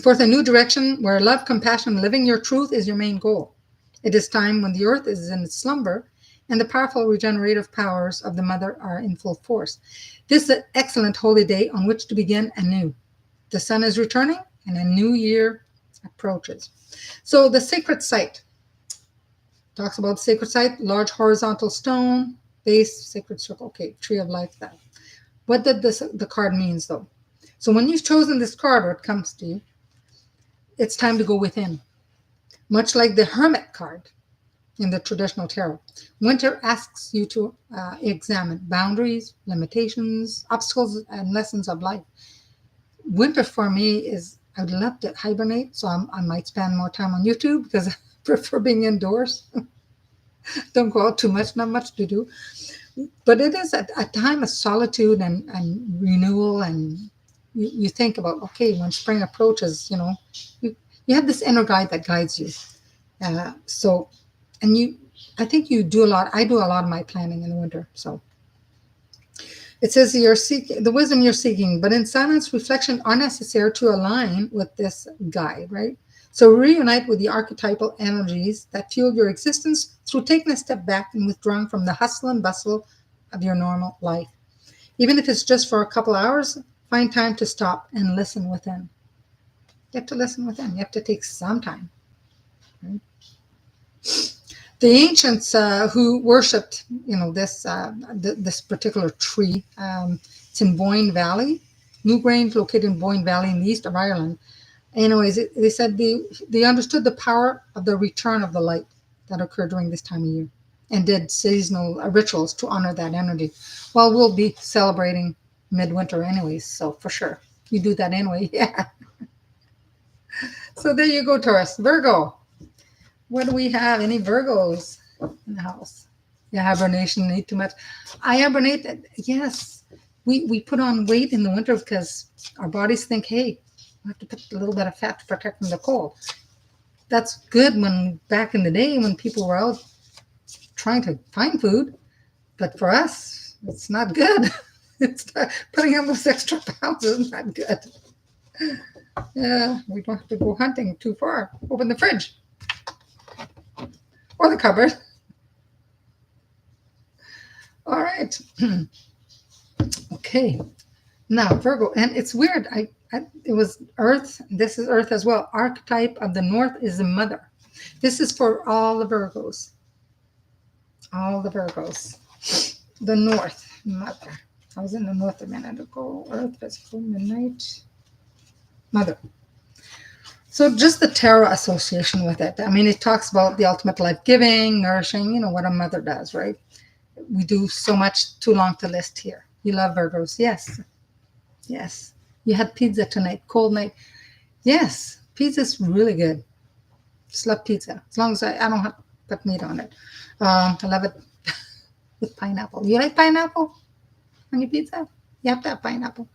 Forth a new direction where love, compassion, living your truth is your main goal. It is time when the earth is in its slumber and the powerful regenerative powers of the mother are in full force. This is an excellent holy day on which to begin anew. The sun is returning and a new year approaches. So the sacred site talks about the sacred site, large horizontal stone, base, sacred circle. Okay, tree of life. That. What did the card means though? So when you've chosen this card or it comes to you, it's time to go within. Much like the Hermit card in the traditional tarot, winter asks you to examine boundaries, limitations, obstacles, and lessons of life. Winter for me is, I would love to hibernate, so I might spend more time on YouTube because I prefer being indoors. Don't go out too much, not much to do. But it is a time of solitude and renewal, and you think about, okay, when spring approaches, you have this inner guide that guides you. I think you do a lot. I do a lot of my planning in the winter. So it says you're seeking the wisdom you're seeking, but in silence, reflection are necessary to align with this guide, right? So reunite with the archetypal energies that fuel your existence through taking a step back and withdrawing from the hustle and bustle of your normal life. Even if it's just for a couple hours, find time to stop and listen within. You have to listen within. You have to take some time. Right? The ancients who worshipped, this particular tree, it's in Boyne Valley, Newgrange, located in Boyne Valley in the east of Ireland. Anyways, they said they understood the power of the return of the light that occurred during this time of year and did seasonal rituals to honor that energy. Well, we'll be celebrating midwinter anyways, so for sure. You do that anyway, yeah. So there you go, Taurus. Virgo. What do we have? Any Virgos in the house? Yeah, hibernation, eat too much. I hibernate, yes. We put on weight in the winter because our bodies think, hey, You have to put a little bit of fat to protect from the cold. That's good when back in the day when people were out trying to find food, but for us, it's not good. It's not, putting on those extra pounds is not good. Yeah, we don't have to go hunting too far. Open the fridge or the cupboard. All right. Okay. Now Virgo, and it's weird. It was Earth. This is Earth as well. Archetype of the North is the mother. This is for all the Virgos. All the Virgos. The North, mother. I was in the North a minute ago. Earth, physical, midnight, mother. So just the tarot association with it. I mean, it talks about the ultimate life giving, nourishing, what a mother does, right? We do so much, too long to list here. You love Virgos. Yes. Yes. You had pizza tonight, cold night. Yes. Pizza's really good. Just love pizza. As long as I don't have to put meat on it. I love it with pineapple. You like pineapple on your pizza? You have to have pineapple.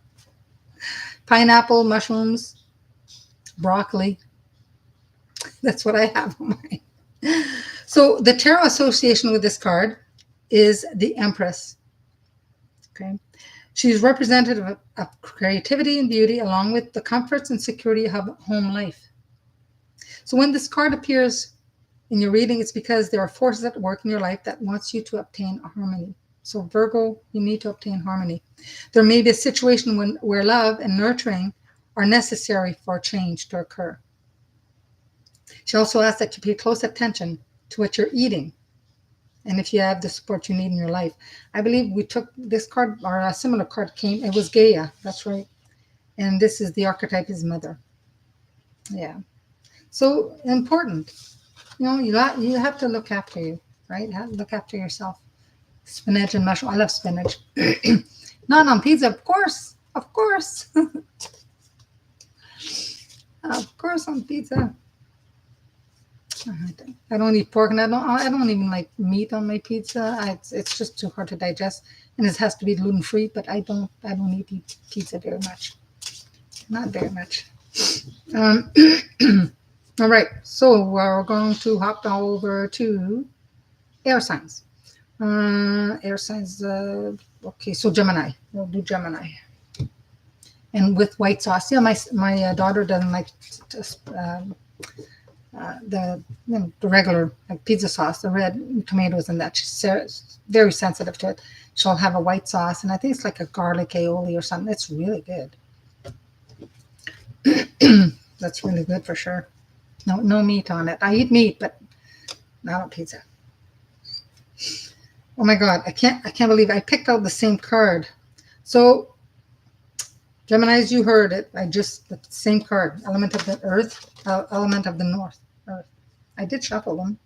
Pineapple, mushrooms, broccoli. That's what I have on mine. So the tarot association with this card is the Empress. Okay. She's representative of creativity and beauty, along with the comforts and security of home life. So when this card appears in your reading, it's because there are forces at work in your life that wants you to obtain harmony. So Virgo, you need to obtain harmony. There may be a situation where love and nurturing are necessary for change to occur. She also asks that you pay close attention to what you're eating, and if you have the support you need in your life. I believe we took this card, or a similar card came, it was Gaia, that's right. And this is the archetype is mother. Yeah. So important. You have to look after you, right? Look after yourself. Spinach and mushroom. I love spinach. Not on pizza, of course. Of course. Of course on pizza. I don't eat pork, and I don't even like meat on my pizza. It's just too hard to digest, and it has to be gluten free. But I don't eat pizza very much, not very much. All right, so we're going to hop over to air signs. Air signs. Okay, so Gemini. We'll do Gemini, and with white sauce. Yeah, my daughter doesn't like the regular like pizza sauce, the red tomatoes and that. She's very sensitive to it. She'll have a white sauce, and I think it's like a garlic aioli or something. It's really good. That's really good for sure. No meat on it. I eat meat, but not on pizza. Oh my God, I can't believe I picked out the same card. So Geminis, you heard it. The same card. Element of the earth, element of the north. Earth. I did shuffle them.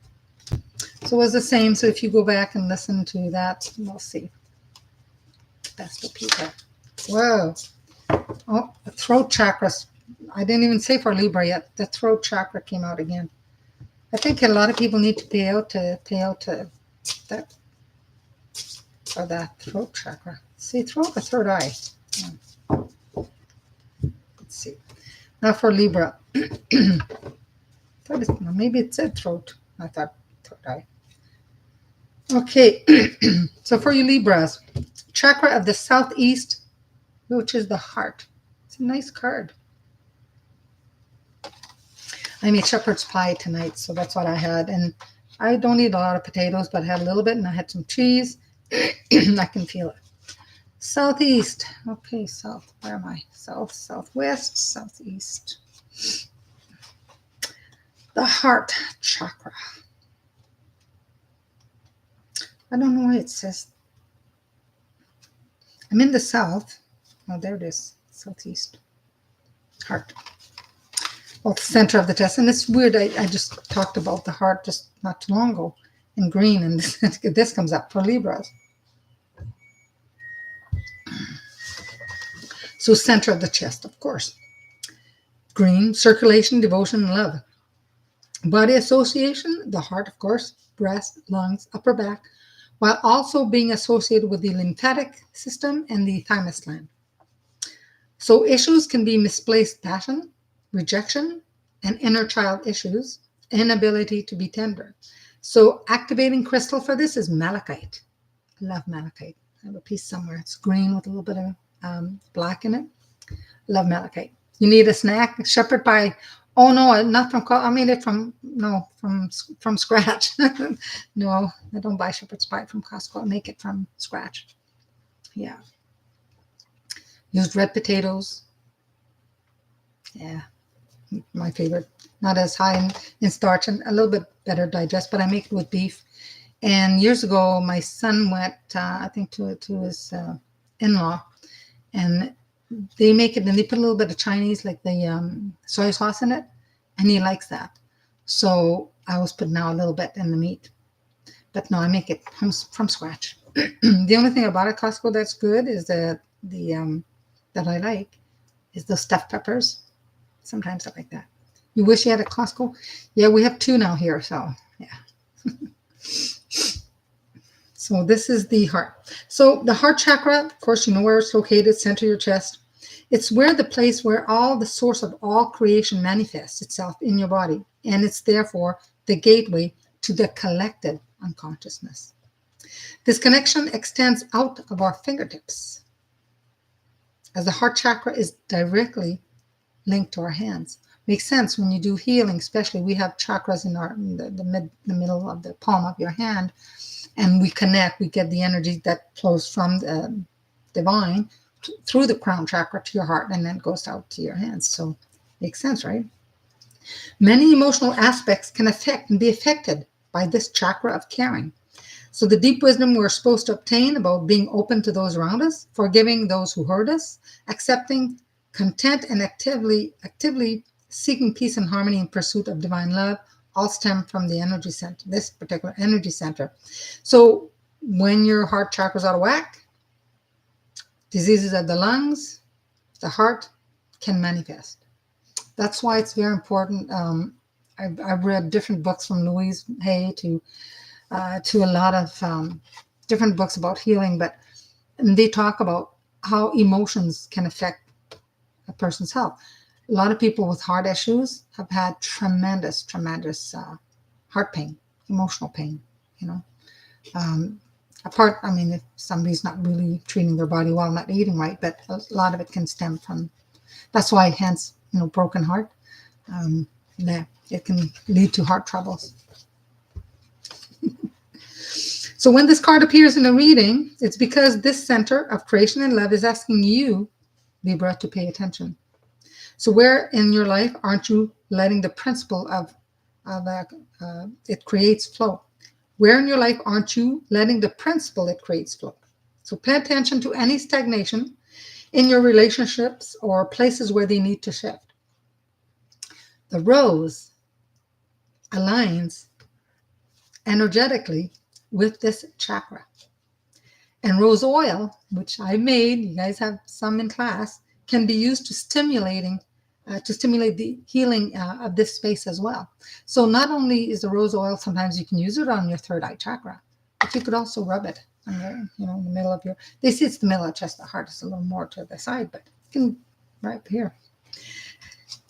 So it was the same. So if you go back and listen to that, we'll see. Best of people. Whoa. Oh, the throat chakra. I didn't even say for Libra yet. The throat chakra came out again. I think a lot of people need to pay out to that for that throat chakra. See, throat or third eye. Let's see. Now for Libra. Maybe it said throat. I thought third eye. Okay. So for you Libras, chakra of the southeast, which is the heart. It's a nice card. I made shepherd's pie tonight, so that's what I had. And I don't eat a lot of potatoes, but I had a little bit, and I had some cheese. I can feel it. Southeast. Okay, south. Where am I? South, southwest, southeast. The heart chakra. I don't know why it says. I'm in the south. Oh, there it is. Southeast. Heart. Well, the center of the chest. And it's weird. I just talked about the heart just not too long ago in green. And this comes up for Libras. So center of the chest, of course. Green, circulation, devotion, and love. Body association, the heart, of course, breast, lungs, upper back, while also being associated with the lymphatic system and the thymus gland. So issues can be misplaced passion, rejection, and inner child issues, inability to be tender. So activating crystal for this is malachite. I love malachite. I have a piece somewhere. It's green with a little bit of black in it. Love malachite. You need a snack. Shepherd pie. Oh no, not from. I made it from from scratch. No, I don't buy shepherd's pie from Costco. I make it from scratch. Yeah. Used red potatoes. Yeah, my favorite. Not as high in starch and a little bit better digest, but I make it with beef. And years ago, my son went, I think, to his in-law, and they make it, and they put a little bit of Chinese, like the soy sauce in it, and he likes that. So I was putting out a little bit in the meat. But no, I make it from scratch. The only thing about it, Costco, that's good is that that I like is the stuffed peppers. Sometimes I like that. You wish you had a Costco? Yeah, we have 2 now here, so yeah. So this is the heart. So the heart chakra, of course, you know where it's located, center of your chest. It's where the place where all the source of all creation manifests itself in your body. And it's therefore the gateway to the collective unconsciousness. This connection extends out of our fingertips, as the heart chakra is directly linked to our hands. Makes sense when you do healing, especially we have chakras in the middle of the palm of your hand, and we connect, we get the energy that flows from the divine through the crown chakra to your heart, and then goes out to your hands. So makes sense, right? Many emotional aspects can affect and be affected by this chakra of caring. So the deep wisdom we're supposed to obtain about being open to those around us, forgiving those who hurt us, accepting, content, and actively seeking peace and harmony in pursuit of divine love, all stem from the energy center, this particular energy center. So when your heart chakra is out of whack, diseases of the lungs, the heart can manifest. That's why it's very important. I've read different books from Louise Hay to a lot of different books about healing, but they talk about how emotions can affect a person's health. A lot of people with heart issues have had tremendous heart pain, emotional pain, you know. Apart, I mean, if somebody's not really treating their body well, not eating right, but a lot of it can stem from, that's why hence, you know, broken heart, that it can lead to heart troubles. So when this card appears in a reading, it's because this center of creation and love is asking you, Libra, to pay attention. So where in your life aren't you letting the principle of it creates flow? Where in your life aren't you letting the principle it creates flow? So pay attention to any stagnation in your relationships or places where they need to shift. The rose aligns energetically with this chakra. And rose oil, which I made, you guys have some in class, can be used to stimulate the healing of this space as well. So not only is the rose oil, sometimes you can use it on your third eye chakra, but you could also rub it on your, you know, in the middle of your, they say it's the middle of the chest, the heart is a little more to the side, but you can right here.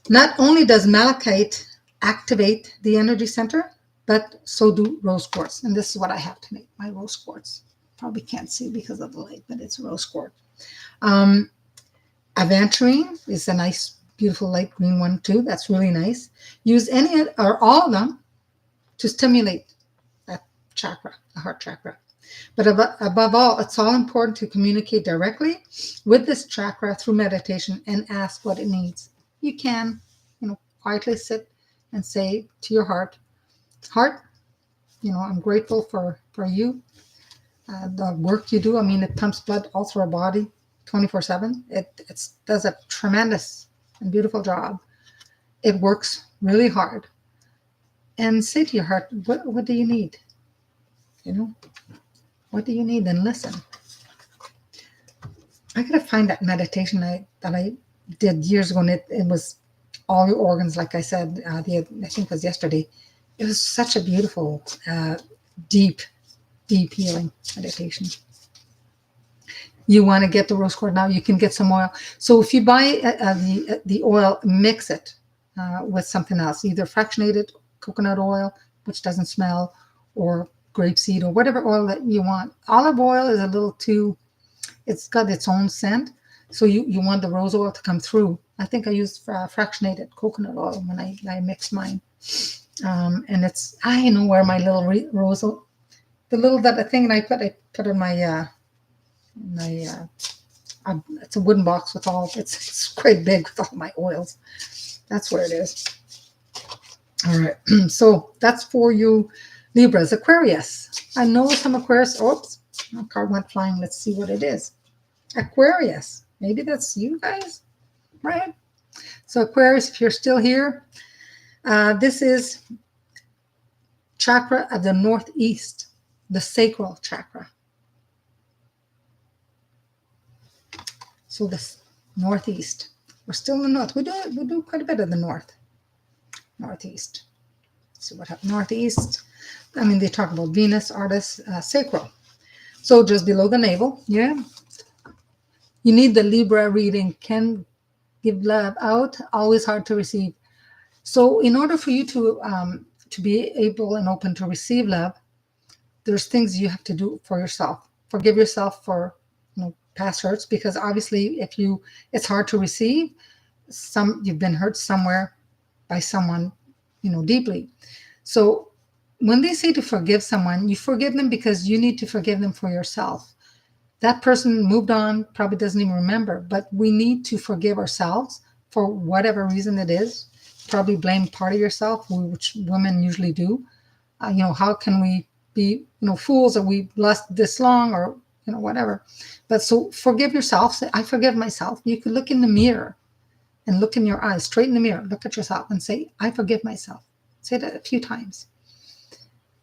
Not only does malachite activate the energy center, but so do rose quartz. And this is what I have to make, my rose quartz. Probably can't see because of the light, but it's rose quartz. Aventurine is a nice, beautiful light green one too. That's really nice. Use any or all of them to stimulate that chakra, the heart chakra. But above all, it's all important to communicate directly with this chakra through meditation and ask what it needs. You can, you know, quietly sit and say to your heart, you know, I'm grateful for you, the work you do. I mean, it pumps blood all through our body 24/7. It does a tremendous and beautiful job. It works really hard. And say to your heart, what do you need? You know, what do you need? And listen. I gotta find that meditation that I did years ago, and it was all your organs, like I said, I think it was yesterday. It was such a beautiful, deep healing meditation. You want to get the rose quartz now, you can get some oil. So if you buy the oil, mix it with something else, either fractionated coconut oil, which doesn't smell, or grapeseed, or whatever oil that you want. Olive oil is a little too, it's got its own scent. So you want the rose oil to come through. I think I used fractionated coconut oil when I mixed mine. And it's, I know where my little rose oil, the little that thing I put in my it's a wooden box with all, it's quite big with all my oils. That's where it is. All right, so that's for you Libras. Aquarius. I know some Aquarius. Oops, my card went flying. Let's see what it is. Aquarius. Maybe that's you guys, right? So Aquarius, if you're still here, this is chakra of the northeast, the sacral chakra. So this northeast. We're still in the north. We do quite a bit of the northeast. Let's see what happened. Northeast. I mean, they talk about Venus, artist, sacral. So just below the navel. Yeah. You need the Libra reading. Can give love out. Always hard to receive. So in order for you to be able and open to receive love, there's things you have to do for yourself. Forgive yourself for past hurts, because obviously it's hard to receive. You've been hurt somewhere by someone, deeply. So when they say to forgive someone, you forgive them because you need to forgive them for yourself. That person moved on, probably doesn't even remember, but we need to forgive ourselves for whatever reason it is. Probably blame part of yourself, which women usually do. How can we be, fools that we last this long, or whatever. But so forgive yourself. Say, I forgive myself. You can look in the mirror and look in your eyes, straight in the mirror, look at yourself and say, I forgive myself. Say that a few times.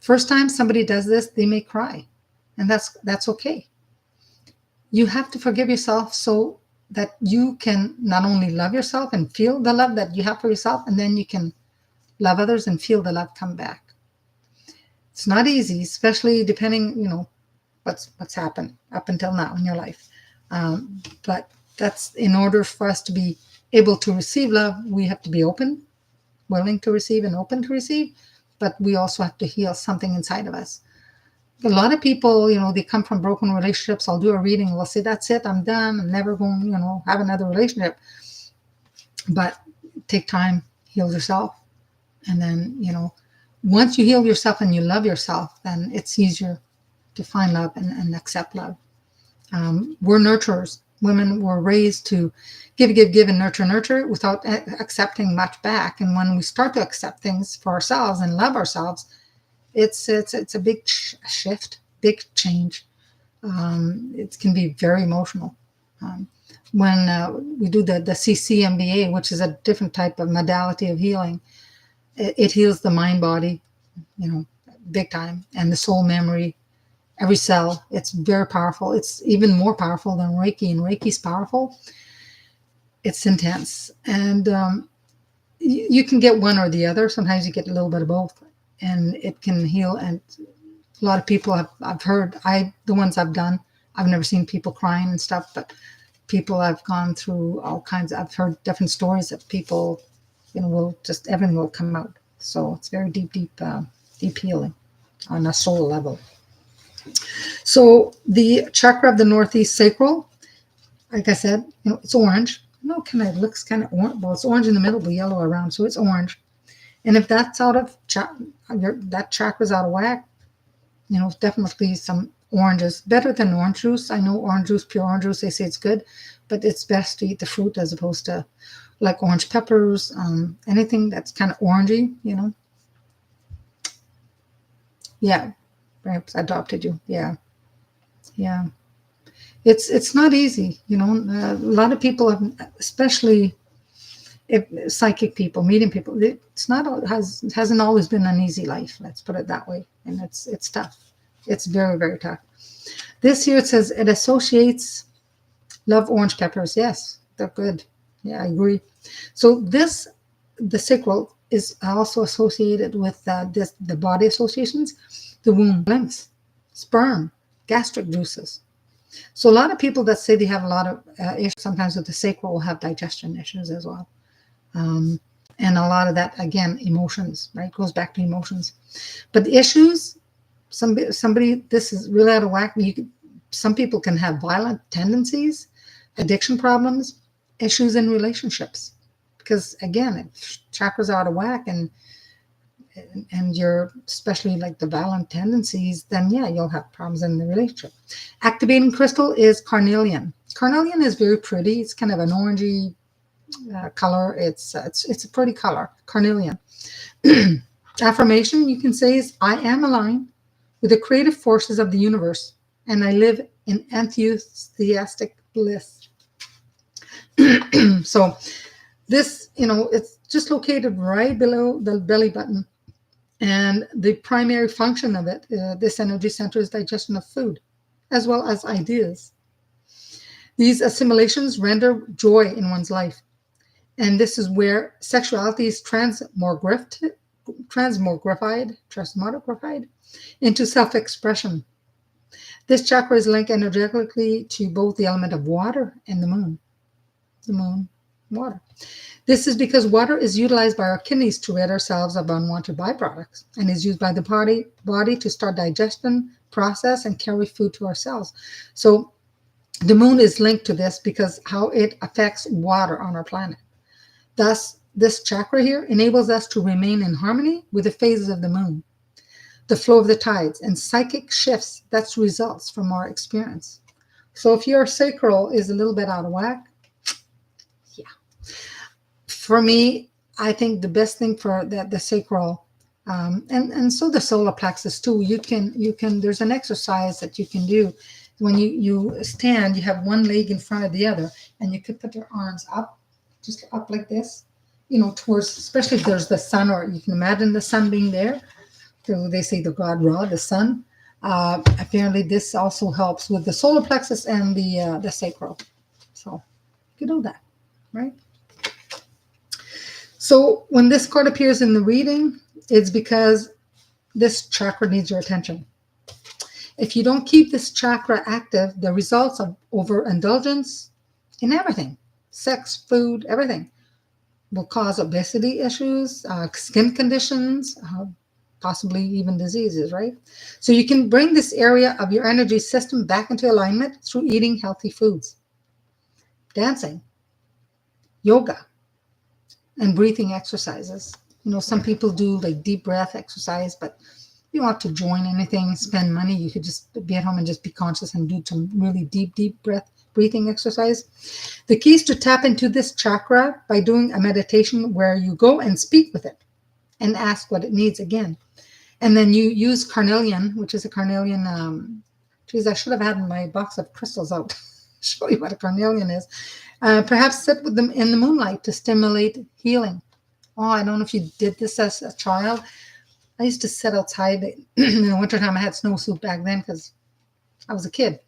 First time somebody does this, they may cry, and that's okay. You have to forgive yourself so that you can not only love yourself and feel the love that you have for yourself, and then you can love others and feel the love come back. It's not easy, especially depending, what's happened up until now in your life. But that's, in order for us to be able to receive love, we have to be open, willing to receive and open to receive, but we also have to heal something inside of us. A lot of people, they come from broken relationships. I'll do a reading. They'll say, that's it. I'm done. I'm never going, have another relationship. But take time, heal yourself. And then, once you heal yourself and you love yourself, then it's easier to find love and accept love. We're nurturers. Women were raised to give, and nurture without accepting much back. And when we start to accept things for ourselves and love ourselves, it's a big shift, big change. It can be very emotional. When we do the CCMBA, which is a different type of modality of healing, it heals the mind, body, big time, and the soul, memory, every cell. It's very powerful. It's even more powerful than Reiki, and Reiki's powerful. It's intense, and you can get one or the other. Sometimes you get a little bit of both, and it can heal. And a lot of people I've heard, the ones I've done, I've never seen people crying and stuff, but people I've gone through all kinds. I've heard different stories of people, everything will come out. So it's very deep healing on a soul level. So the chakra of the northeast sacral, like I said, it's orange. It looks kind of orange. Well, it's orange in the middle, but yellow around, so it's orange. And if that's out of that chakra's out of whack, definitely some oranges. Better than orange juice. I know orange juice, pure orange juice, they say it's good, but it's best to eat the fruit as opposed to like orange peppers, anything that's kind of orangey, Yeah, perhaps adopted you. Yeah. It's not easy, a lot of people have, especially if psychic people, medium people, hasn't always been an easy life. Let's put it that way. And it's tough. It's very, very tough. This here, it says it associates, love orange peppers. Yes, they're good. Yeah, I agree. So the sacral is also associated with the body associations, the womb, lymph, sperm, gastric juices. So a lot of people that say they have a lot of issues sometimes with the sacral will have digestion issues as well. And a lot of that, again, emotions, right? Goes back to emotions. But the issues, somebody, this is really out of whack. Some people can have violent tendencies, addiction problems, issues in relationships. Because again, if chakras are out of whack and you're especially like the violent tendencies, then yeah, you'll have problems in the relationship. Activating crystal is carnelian. Carnelian is very pretty. It's kind of an orangey color. It's a pretty color, carnelian. Affirmation you can say is, I am aligned with the creative forces of the universe, and I live in enthusiastic bliss. So this, it's just located right below the belly button. And the primary function of it, this energy center, is digestion of food, as well as ideas. These assimilations render joy in one's life. And this is where sexuality is transmogrified into self-expression. This chakra is linked energetically to both the element of water and the moon. The moon, water. This is because water is utilized by our kidneys to rid ourselves of unwanted byproducts and is used by the body to start digestion, process, and carry food to our cells. So the moon is linked to this because how it affects water on our planet. Thus, this chakra here enables us to remain in harmony with the phases of the moon, the flow of the tides, and psychic shifts that results from our experience. So if your sacral is a little bit out of whack, yeah. For me, I think the best thing for the sacral, and so the solar plexus too. You can. There's an exercise that you can do when you stand. You have one leg in front of the other, and you could put your arms up, just up like this, towards, especially if there's the sun, or you can imagine the sun being there. So they say the god Ra, the sun. Apparently, this also helps with the solar plexus and the sacral. So you can do that, right? So when this card appears in the reading, it's because this chakra needs your attention. If you don't keep this chakra active, the results of overindulgence in everything, sex, food, everything, will cause obesity issues, skin conditions, possibly even diseases, right? So you can bring this area of your energy system back into alignment through eating healthy foods, dancing, yoga, and breathing exercises. Some people do like deep breath exercise, but if you want to join anything, spend money, you could just be at home and just be conscious and do some really deep breathing exercise. The key is to tap into this chakra by doing a meditation where you go and speak with it and ask what it needs again. And then you use carnelian, which is a carnelian, geez, I should have had my box of crystals out. Show you what a carnelian is. Perhaps sit with them in the moonlight to stimulate healing. Oh, I don't know if you did this as a child. I used to sit outside in the wintertime. I had snowsuit back then because I was a kid,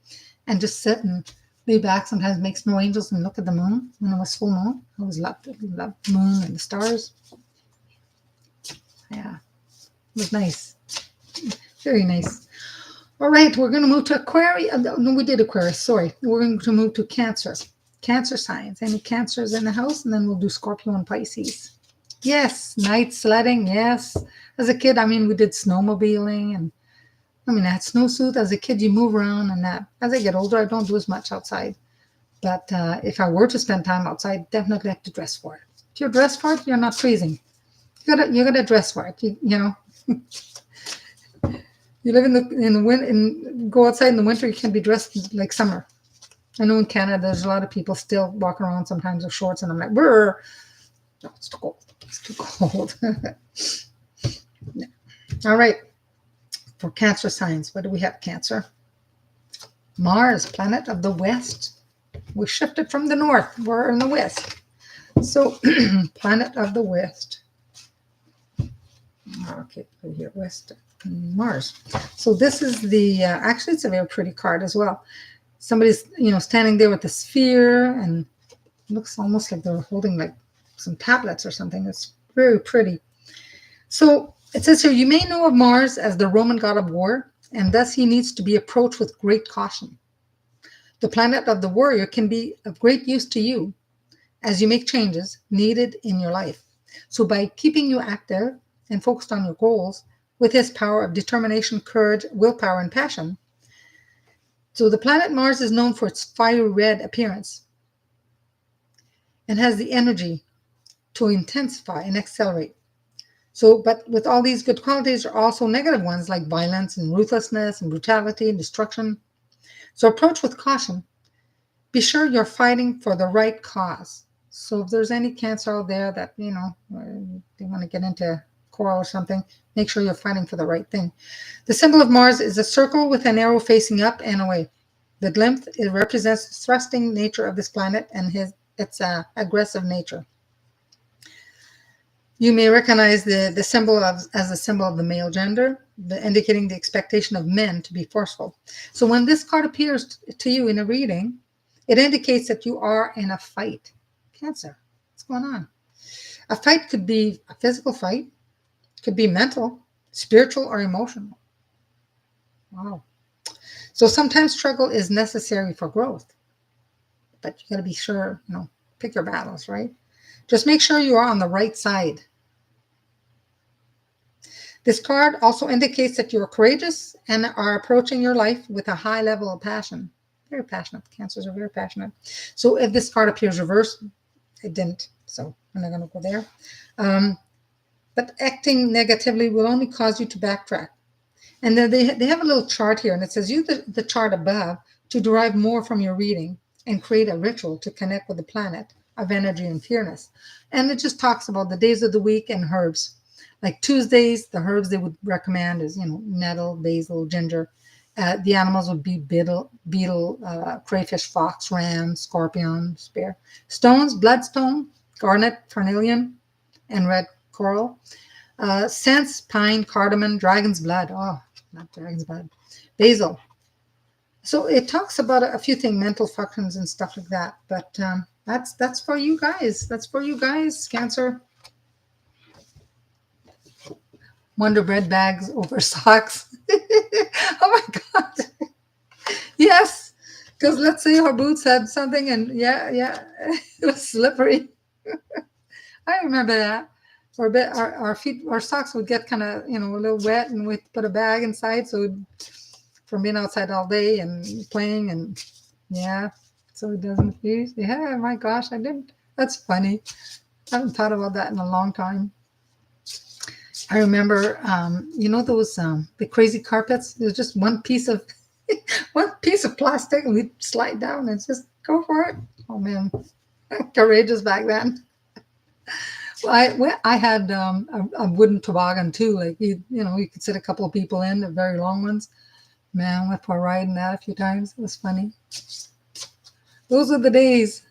and just sit and lay back, sometimes make snow angels and look at the moon when it was full moon. I always loved the moon and the stars. Yeah, it was nice. Very nice. All right, we're going to move to Aquarius. No, we did Aquarius, sorry. We're going to move to Cancer. Cancer signs. Any Cancers in the house? And then we'll do Scorpio and Pisces. Yes, night sledding, yes. As a kid, we did snowmobiling, and I had snowsuit. As a kid, you move around, and that. As I get older, I don't do as much outside. But if I were to spend time outside, definitely have to dress for it. If you're dressed for it, you're not freezing. You gotta dress for it. You know. You live in the winter and go outside in the winter, you can be dressed like summer. I know in Canada, there's a lot of people still walk around sometimes with shorts, and I'm like, brr. No, it's too cold. It's too cold. Yeah. All right. For Cancer signs, what do we have, Cancer? Mars, planet of the West. We shifted from the north. We're in the west. So, planet of the West. Okay, put here, West, Mars. So this is the, actually it's a very pretty card as well. Somebody's, standing there with a sphere, and it looks almost like they're holding like some tablets or something. It's very pretty. So it says here, you may know of Mars as the Roman god of war, and thus he needs to be approached with great caution. The planet of the warrior can be of great use to you as you make changes needed in your life. So by keeping you active and focused on your goals with his power of determination, courage, willpower, and passion. So the planet Mars is known for its fiery red appearance and has the energy to intensify and accelerate. So, but with all these good qualities are also negative ones like violence and ruthlessness and brutality and destruction. So approach with caution. Be sure you're fighting for the right cause. So if there's any Cancer out there that, they want to get into coral or something, make sure you're fighting for the right thing. The symbol of Mars is a circle with an arrow facing up and away. The glint, it represents the thrusting nature of this planet and its aggressive nature. You may recognize the symbol as a symbol of the male gender, indicating the expectation of men to be forceful. So when this card appears to you in a reading, it indicates that you are in a fight. Cancer, what's going on? A fight could be a physical fight, could be mental, spiritual, or emotional. Wow. So sometimes struggle is necessary for growth, but you got to be sure, pick your battles, right? Just make sure you are on the right side. This card also indicates that you're courageous and are approaching your life with a high level of passion. Very passionate. Cancers are very passionate. So if this card appears reversed, it didn't. So I'm not going to go there. But acting negatively will only cause you to backtrack. And then they have a little chart here, and it says use the chart above to derive more from your reading and create a ritual to connect with the planet of energy and fairness. And it just talks about the days of the week and herbs. Like Tuesdays, the herbs they would recommend is, nettle, basil, ginger. The animals would be beetle, crayfish, fox, ram, scorpion, spear. Stones, bloodstone, garnet, carnelian, and red coral. Scents, pine, cardamom, dragon's blood. Oh, not dragon's blood. Basil. So it talks about a few things, mental functions and stuff like that. But that's for you guys. That's for you guys, Cancer. Wonder Bread bags over socks. Oh my God. Yes. Because let's say our boots had something and yeah, it was slippery. I remember that. For a bit, our feet, our socks would get kind of, a little wet, and we'd put a bag inside. So from being outside all day and playing, and yeah, so it doesn't freeze. Yeah, my gosh, I didn't. That's funny. I haven't thought about that in a long time. I remember, those the crazy carpets. There's just one piece of plastic, and we'd slide down and just go for it. Oh man, courageous back then. I had a wooden toboggan too. Like you could sit a couple of people in, the very long ones. Man, went for a ride in that a few times. It was funny. Those were the days.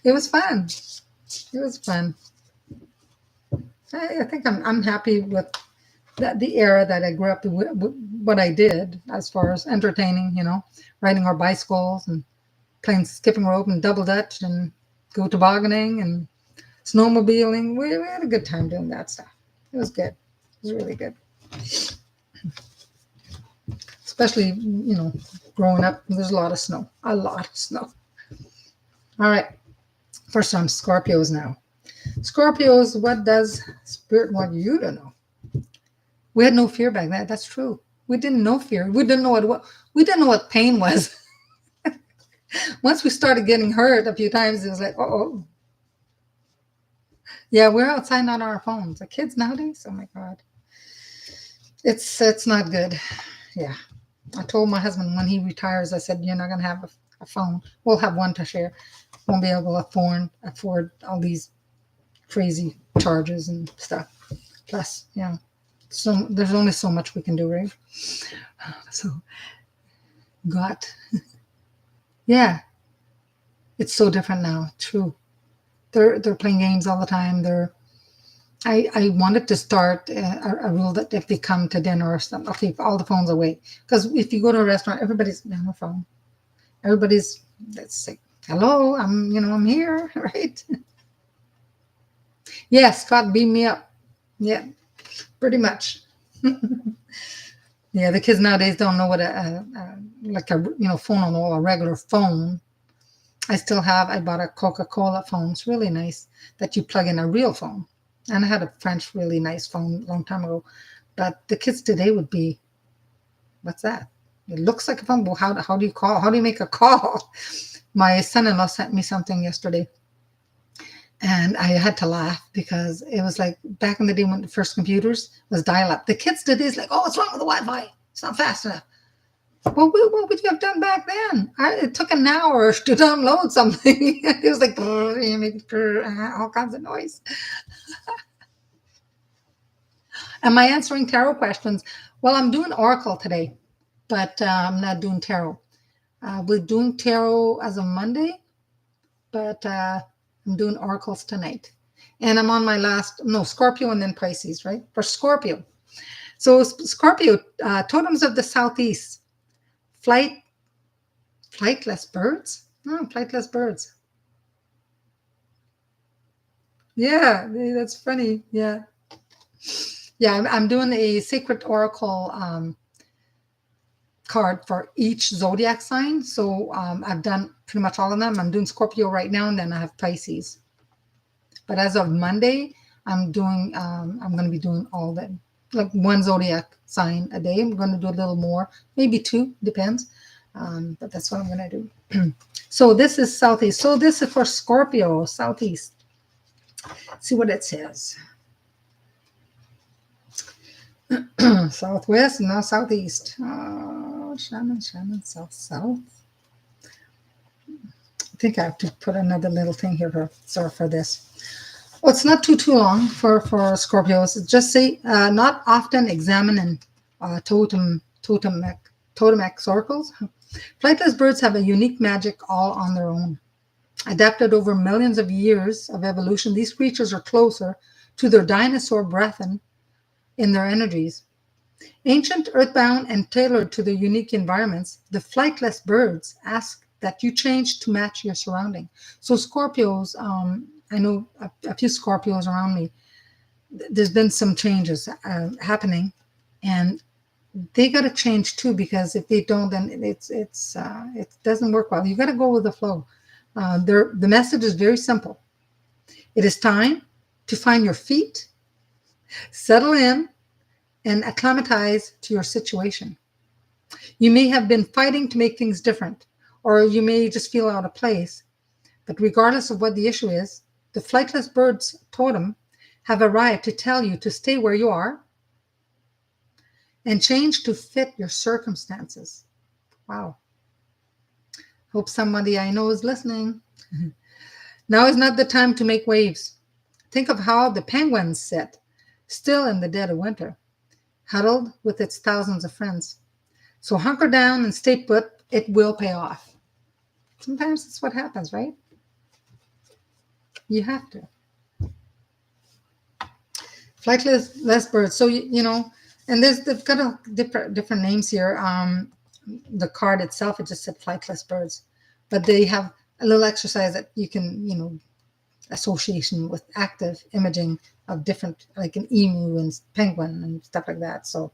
It was fun. It was fun. I think I'm happy with the era that I grew up with, what I did as far as entertaining. Riding our bicycles and playing skipping rope and double dutch and go tobogganing and snowmobiling. We had a good time doing that stuff. It was good. It was really good. Especially, growing up, there's a lot of snow. A lot of snow. All right. First time Scorpios now. Scorpios, what does Spirit want you to know? We had no fear back then. That's true. We didn't know fear. We didn't know what pain was. Once we started getting hurt a few times, it was like, oh. Yeah, we're outside on our phones. The kids nowadays, oh my God. It's not good. Yeah. I told my husband when he retires, I said, you're not going to have a phone. We'll have one to share. Won't be able to afford all these crazy charges and stuff. Plus, so there's only so much we can do, right? So, yeah, it's so different now. True, they're playing games all the time. I wanted to start a rule that if they come to dinner or something, I'll keep all the phones away. Because if you go to a restaurant, everybody's on the phone. Everybody's let's say, hello, I'm here, right? Yes, Scott, beam me up. Yeah, pretty much. Yeah, the kids nowadays don't know what a phone on the wall, a regular phone. I still have, I bought a Coca-Cola phone. It's really nice that you plug in a real phone. And I had a French really nice phone a long time ago. But the kids today would be, what's that? It looks like a phone, but how do you call? How do you make a call? My son-in-law sent me something yesterday, and I had to laugh because it was like back in the day when the first computers was dial-up. The kids today is like, oh, what's wrong with the Wi-Fi? It's not fast enough. Well, what would you have done back then? It took an hour to download something. It was like all kinds of noise. Am I answering tarot questions? Well, I'm doing Oracle today, but I'm not doing tarot. We're doing tarot as of Monday, but I'm doing oracles tonight. And I'm on my last, no, Scorpio and then Pisces, right? For Scorpio. So Scorpio, totems of the Southeast, flightless birds? No, flightless birds. Yeah, that's funny. Yeah. Yeah, I'm doing a Sacred Oracle card for each zodiac sign. So I've done pretty much all of them. I'm doing Scorpio right now, and then I have Pisces. But as of Monday, I'm going to be doing all of them, like one zodiac sign a day. I'm going to do a little more, maybe two, depends. But that's what I'm going to do. So this is Southeast. So this is for Scorpio, Southeast. Let's see what it says. Southwest, now Southeast. Oh, Shannon, South. I think I have to put another little thing here for this. Well, it's not too long for Scorpios. Just say, not often examining totemic circles. Flightless birds have a unique magic all on their own. Adapted over millions of years of evolution, these creatures are closer to their dinosaur brethren in their energies. Ancient, earthbound, and tailored to their unique environments, the flightless birds ask that you change to match your surrounding. So Scorpios, I know a few Scorpios around me. There's been some changes happening, and they got to change too, because if they don't, then it doesn't work well. You got to go with the flow. The message is very simple. It is time to find your feet, settle in, and acclimatize to your situation. You may have been fighting to make things different, or you may just feel out of place. But regardless of what the issue is, the flightless birds totem have arrived to tell you to stay where you are and change to fit your circumstances. Wow. Hope somebody I know is listening. Now is not the time to make waves. Think of how the penguins sit, still in the dead of winter, huddled with its thousands of friends. So hunker down and stay put. It will pay off. Sometimes it's what happens, right? You have to. Flightless birds. So, and they've got a different names here. The card itself, it just said flightless birds. But they have a little exercise that you can, association with active imaging of different, like an emu and penguin and stuff like that. So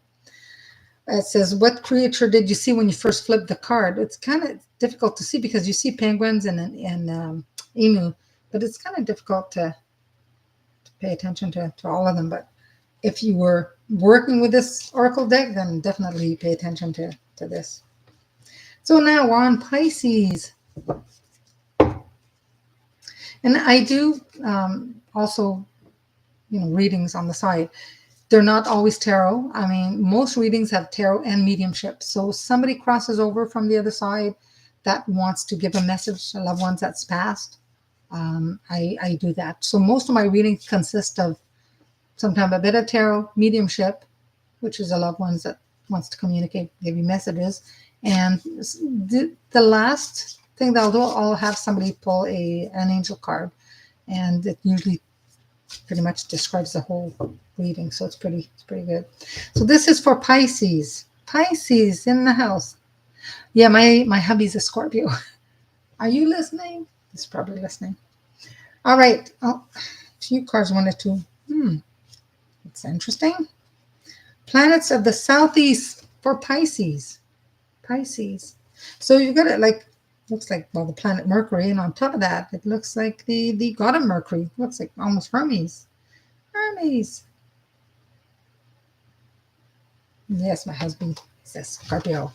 it says, what creature did you see when you first flipped the card? It's kind of difficult to see because you see penguins and emu, but it's kind of difficult to pay attention to all of them. But if you were working with this oracle deck, then definitely pay attention to this. So now we're on Pisces. And I do also, readings on the side. They're not always tarot. I mean, most readings have tarot and mediumship. So somebody crosses over from the other side that wants to give a message to loved ones that's passed. I do that. So most of my readings consist of sometimes a bit of tarot, mediumship, which is a loved ones that wants to communicate, give you messages. And the last thing that I'll do, I'll have somebody pull an angel card, and it usually pretty much describes the whole reading. So it's pretty good. So this is for Pisces. Pisces in the house. Yeah, my hubby's a Scorpio. Are you listening? He's probably listening. All right. Oh, a few cards, 1 or 2. It's interesting. Planets of the Southeast for Pisces. So you got it like Looks like, well, the planet Mercury, and on top of that, it looks like the god of Mercury. Looks like almost Hermes. Hermes. Yes, my husband says Scorpio.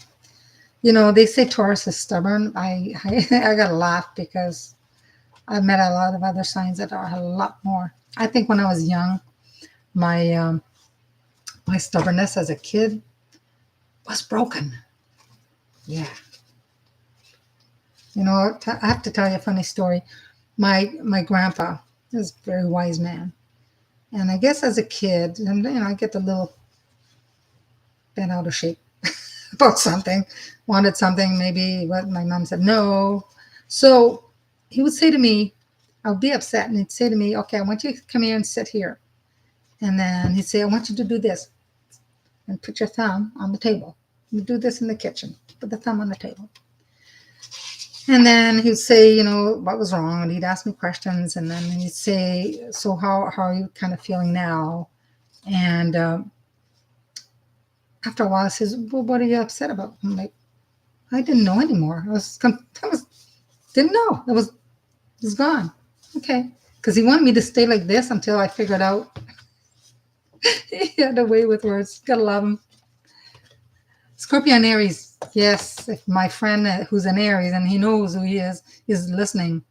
You know, they say Taurus is stubborn. I gotta laugh because I've met a lot of other signs that are a lot more. I think when I was young, my my stubbornness as a kid was broken. Yeah. You know, I have to tell you a funny story. My grandpa is a very wise man, and I guess as a kid, and you know, I get a little bent out of shape about something, wanted something, maybe what my mom said no. So he would say to me, I would be upset, and he'd say to me, "Okay, I want you to come here and sit here." And then he'd say, "I want you to do this and put your thumb on the table. You do this in the kitchen. Put the thumb on the table." And then he'd say, you know, what was wrong, and he'd ask me questions, and then he'd say, "So how are you kind of feeling now?" And after a while, he says, "Well, what are you upset about?" I'm like, "I didn't know anymore. I was didn't know. It was gone." Okay, because he wanted me to stay like this until I figured out he had a way with words. Gotta love him. Scorpio and Aries. Yes, if my friend who's an Aries and he knows who he is listening,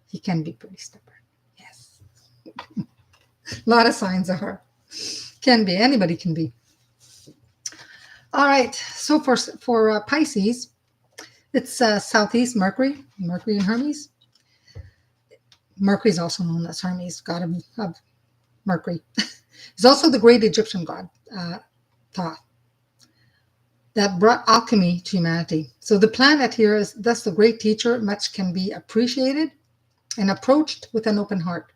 he can be pretty stubborn. Yes, a lot of signs are. Can be. Anybody can be. All right. So for Pisces, it's Southeast Mercury, Mercury and Hermes. Mercury is also known as Hermes, god of Mercury. He's also the great Egyptian god, Thoth, that brought alchemy to humanity. So the planet here is thus the great teacher. Much can be appreciated and approached with an open heart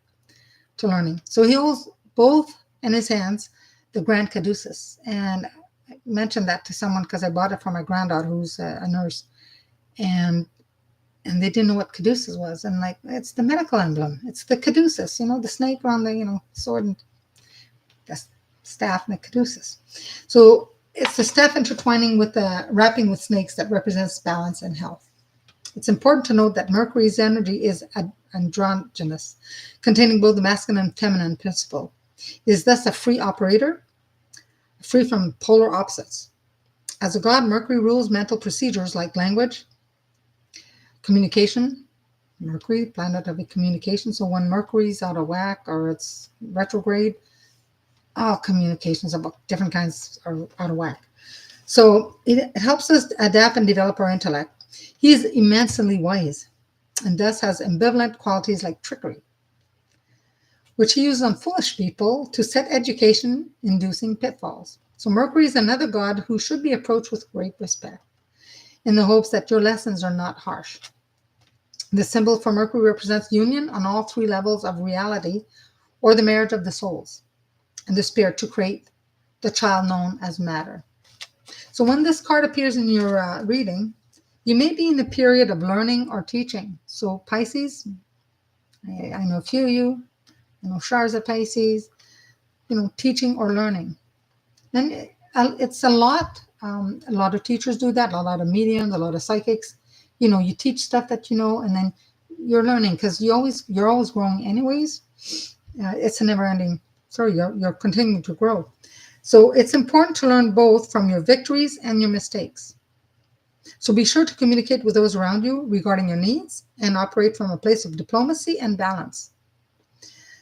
to learning. So he holds both in his hands the Grand Caduceus. And I mentioned that to someone because I bought it for my granddaughter who's a nurse. And they didn't know what caduceus was. And like, it's the medical emblem. It's the caduceus, you know, the snake around the, you know, sword and the staff and the caduceus. So it's the staff intertwining with the wrapping with snakes that represents balance and health. It's important to note that Mercury's energy is androgynous, containing both the masculine and feminine principle. It is thus a free operator, free from polar opposites. As a god, Mercury rules mental procedures like language, communication. Mercury, planet of communication. So when Mercury's out of whack or it's retrograde, all communications about different kinds are out of whack. So it helps us adapt and develop our intellect. He is immensely wise and thus has ambivalent qualities like trickery, which he uses on foolish people to set education inducing pitfalls. So Mercury is another god who should be approached with great respect in the hopes that your lessons are not harsh. The symbol for Mercury represents union on all three levels of reality or the marriage of the souls and the spirit to create the child known as matter. So when this card appears in your reading, you may be in a period of learning or teaching. So Pisces, I know a few of you, I know Shar's a Pisces, you know, teaching or learning. And it's a lot of teachers do that, a lot of mediums, a lot of psychics. You know, you teach stuff that you know, and then you're learning because you're always growing anyways. It's a never ending story. You're continuing to grow. So it's important to learn both from your victories and your mistakes. So be sure to communicate with those around you regarding your needs and operate from a place of diplomacy and balance.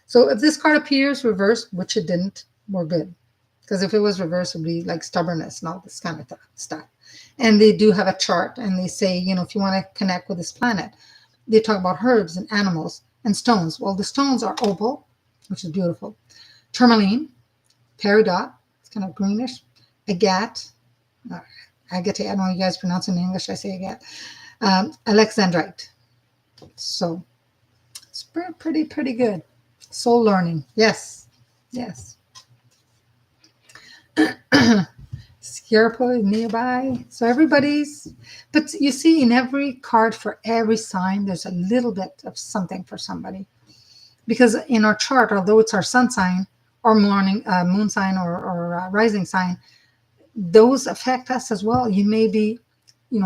So if this card appears reversed, which it didn't, we're good. Because if it was reversed, it would be like stubbornness and all this kind of stuff. And they do have a chart, and they say, you know, if you want to connect with this planet, they talk about herbs and animals and stones. Well, the stones are opal, which is beautiful, tourmaline, peridot, it's kind of greenish, agate, agate, I don't know how you guys pronounce it in English, I say agate, alexandrite. So it's pretty good. Soul learning, yes. Scarpo nearby. So everybody's, but you see in every card for every sign, there's a little bit of something for somebody. Because in our chart, although it's our sun sign or moon sign or rising sign, those affect us as well. You may be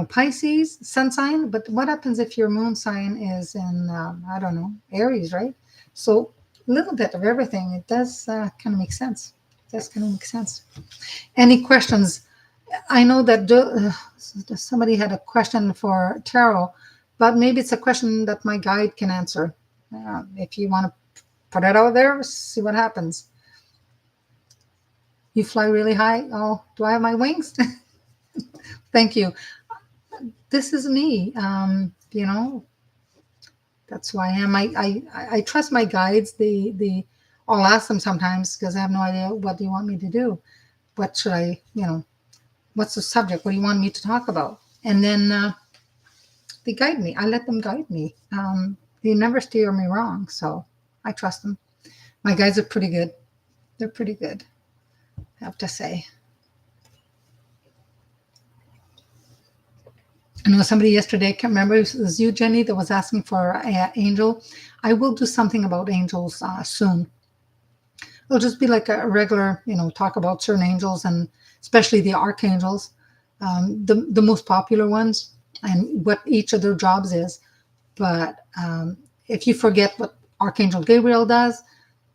Pisces, sun sign, but what happens if your moon sign is in, I don't know, Aries, right? So a little bit of everything. It does kind of make sense. It does kind of make sense. Any questions? I know that somebody had a question for tarot, but maybe it's a question that my guide can answer. If you want to put it out there, see what happens. You fly really high. Oh, do I have my wings? Thank you. This is me. That's who I am. I trust my guides. I'll ask them sometimes because I have no idea what they want me to do. What should what's the subject? What do you want me to talk about? And then they guide me. I let them guide me. They never steer me wrong, so I trust them. My guides are pretty good. They're pretty good, I have to say. I know somebody yesterday, I can't remember, it was you, Jenny, that was asking for an angel. I will do something about angels soon. It'll just be like a regular, talk about certain angels, and especially the archangels, the most popular ones, and what each of their jobs is. But if you forget what Archangel Gabriel does,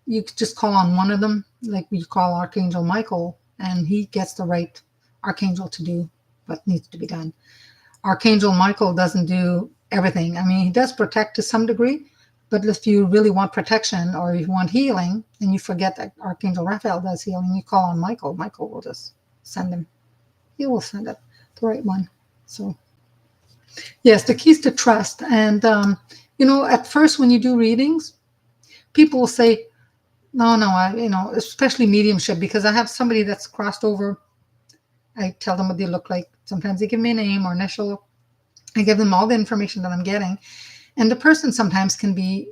you could just call on one of them, like we call Archangel Michael, and he gets the right archangel to do what needs to be done. Archangel Michael doesn't do everything. I mean, he does protect to some degree, but if you really want protection or you want healing and you forget that Archangel Raphael does healing, you call on Michael. Michael will just send him. He will send it, the right one. So, yes, the keys to trust. And, at first when you do readings, people will say, no, especially mediumship, because I have somebody that's crossed over. I tell them what they look like. Sometimes they give me a name or initial. I give them all the information that I'm getting. And the person sometimes can be,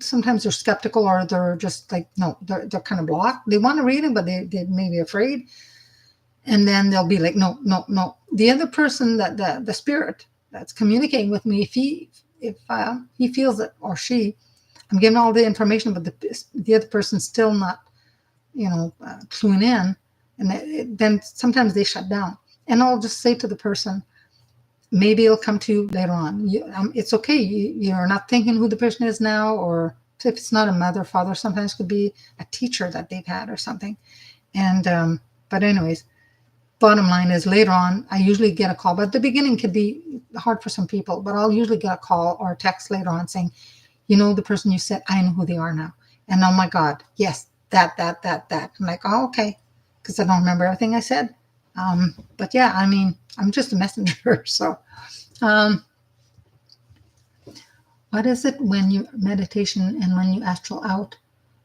sometimes they're skeptical, or they're just like, no, they're kind of blocked. They want to read it, but they may be afraid. And then they'll be like, no. The other person, that the spirit that's communicating with me, if he feels it, or she, I'm giving all the information, but the other person's still not, cluing in. And then sometimes they shut down. And I'll just say to the person, maybe it'll come to you later on. It's okay. You're not thinking who the person is now, or if it's not a mother, father, sometimes it could be a teacher that they've had or something. And, but anyways, bottom line is later on, I usually get a call, but the beginning could be hard for some people, but I'll usually get a call or a text later on saying, the person you said, I know who they are now. And oh my God, yes, that. I'm like, oh, okay. Because I don't remember everything I said. But yeah, I mean, I'm just a messenger. So what is it when you meditation and when you astral out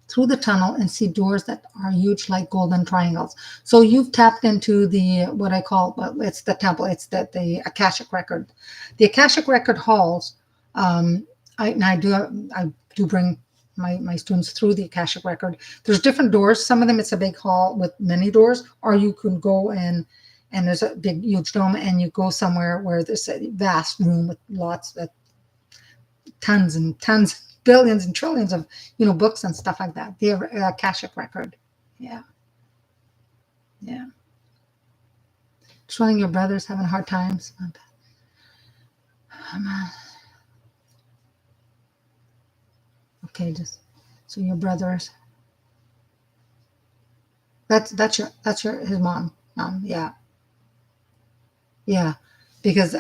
through the tunnel and see doors that are huge like golden triangles? So you've tapped into the, what I call, it's the temple, it's the Akashic record. The Akashic record halls, I do bring my students through the Akashic record. There's different doors. Some of them, it's a big hall with many doors, or you can go and there's a big, huge dome, and you go somewhere where there's a vast room with lots of tons and tons, billions and trillions of, books and stuff like that. The Akashic record. Yeah. Showing your brother's having hard times. Okay, just so your brothers. That's his mom. Yeah, because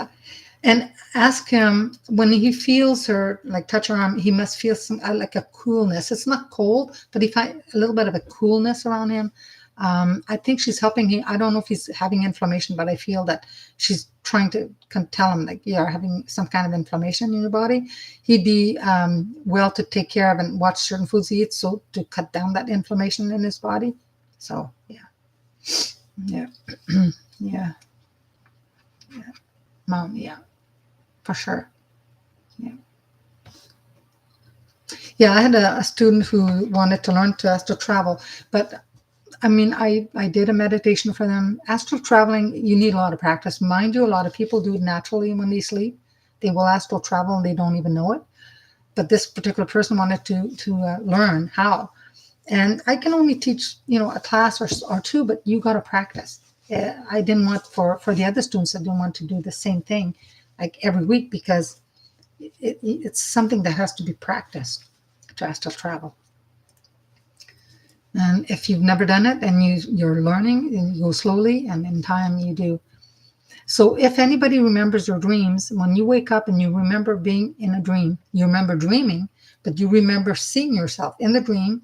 and ask him when he feels her, like touch her arm, he must feel some like a coolness. It's not cold, but he find a little bit of a coolness around him. I think she's helping him. I don't know if he's having inflammation, but I feel that she's trying to tell him, like, you're having some kind of inflammation in your body. He'd be well to take care of and watch certain foods he eats, so to cut down that inflammation in his body. So yeah. Mom, yeah, for sure. Yeah, I had a student who wanted to learn to astral travel, but I mean, I did a meditation for them. Astral traveling, you need a lot of practice. Mind you, a lot of people do it naturally when they sleep. They will astral travel and they don't even know it. But this particular person wanted to learn how. And I can only teach, a class or two, but you got to practice. I didn't want for the other students, I didn't want to do the same thing like every week because it's something that has to be practiced to astral travel. And if you've never done it and you're learning and you go slowly and in time you do. So if anybody remembers your dreams, when you wake up and you remember being in a dream, you remember dreaming, but you remember seeing yourself in the dream,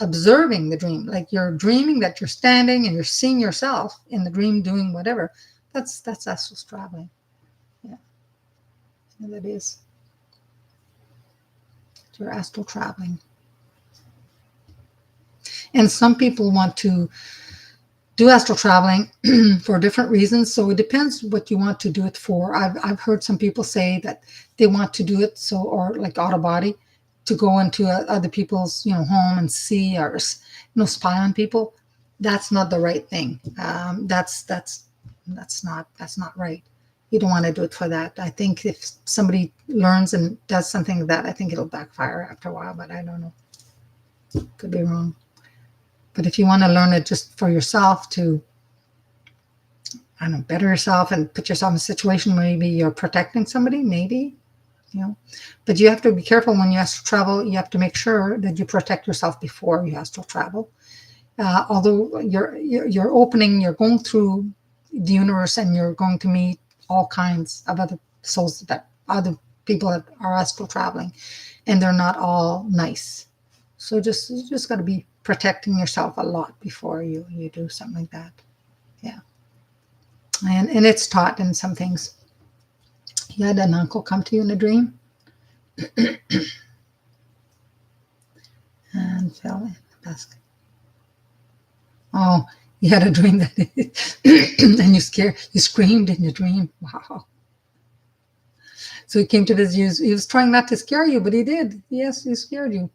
observing the dream, like you're dreaming that you're standing and you're seeing yourself in the dream doing whatever. That's astral traveling. Yeah, that is. You're astral traveling. And some people want to do astral traveling for different reasons. So it depends what you want to do it for. I've heard some people say that they want to do it so, or like out of body, to go into other people's home and see or spy on people. That's not the right thing. That's not right. You don't want to do it for that. I think if somebody learns and does something like that, I think it'll backfire after a while. But I don't know. Could be wrong. But if you want to learn it just for yourself to, I don't know, better yourself and put yourself in a situation where maybe you're protecting somebody, maybe, But you have to be careful when you astral travel. You have to make sure that you protect yourself before you astral travel. Although you're opening, you're going through the universe and you're going to meet all kinds of other souls, that other people that are astral traveling, and they're not all nice. So you just got to be protecting yourself a lot before you do something like that. Yeah. And it's taught in some things. You had an uncle come to you in a dream and fell in the basket. Oh, you had a dream that and you screamed in your dream. Wow. So he came to visit you. He was trying not to scare you, but he did. Yes, he scared you.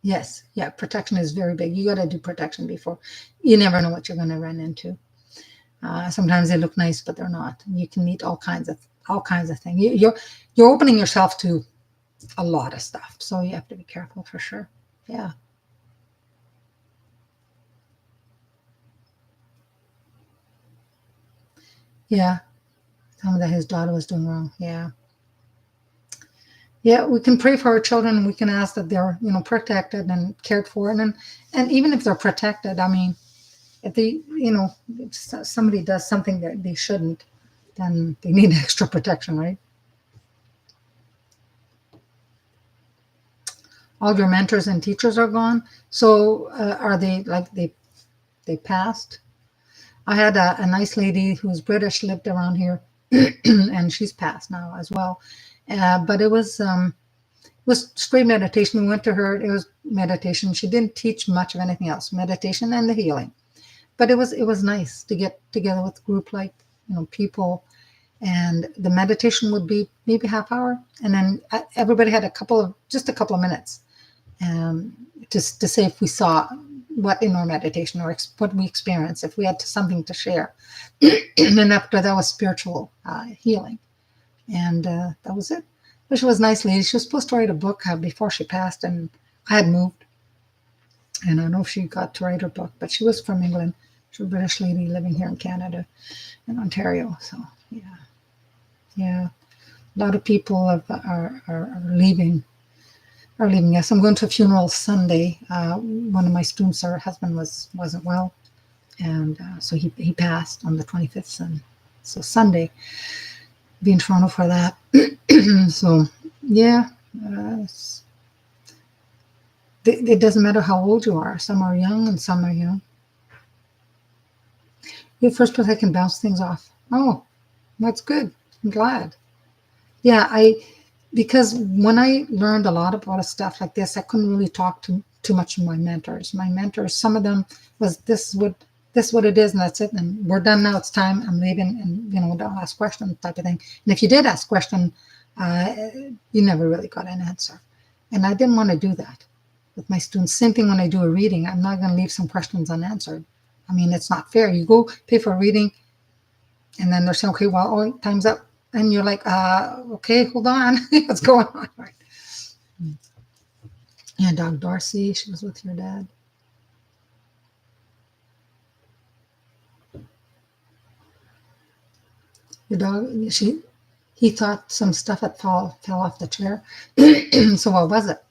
Yes, yeah, protection is very big. You got to do protection before. You never know what you're going to run into. Sometimes they look nice, but they're not. You can meet all kinds of things. You're opening yourself to a lot of stuff, so you have to be careful for sure. Yeah. Yeah. Tell me that his daughter was doing wrong. Yeah. Yeah, we can pray for our children and we can ask that they're, protected and cared for. And even if they're protected, I mean, if they, if somebody does something that they shouldn't, then they need extra protection, right? All your mentors and teachers are gone. So are they like they passed? I had a nice lady who's British, lived around here, and she's passed now as well. But it was straight meditation. We went to her. It was meditation. She didn't teach much of anything else. Meditation and the healing. But it was nice to get together with a group like people, and the meditation would be maybe half hour, and then everybody had just a couple of minutes, just to say if we saw what in our meditation or what we experienced, if we had something to share. And then after that was spiritual healing, and that was it. But she was a nice lady. She was supposed to write a book before she passed, and I had moved, and I don't know if she got to write her book, but she was from England. She was a British lady living here in Canada, in Ontario. So yeah. A lot of people are leaving. Yes, I'm going to a funeral Sunday. One of my students, her husband wasn't well, and so he passed on the 25th, and so Sunday, be in Toronto for that. So yeah, it doesn't matter how old you are. Some are young and some are young. You're the first person I can bounce things off. Oh, that's good. I'm glad. Yeah, because when I learned a lot about stuff like this, I couldn't really talk too much to my mentors. My mentors, some of them was this is what it is, and that's it, and we're done now. It's time. I'm leaving, and don't ask questions type of thing. And if you did ask question, you never really got an answer, and I didn't want to do that with my students. Same thing when I do a reading. I'm not going to leave some questions unanswered. I mean, it's not fair. You go pay for a reading, and then they're saying, okay, well, time's up. And you're like, okay, hold on. What's going on? Right. Yeah, dog Darcy, she was with your dad. Your dog, he thought some stuff had fell off the chair. So what was it?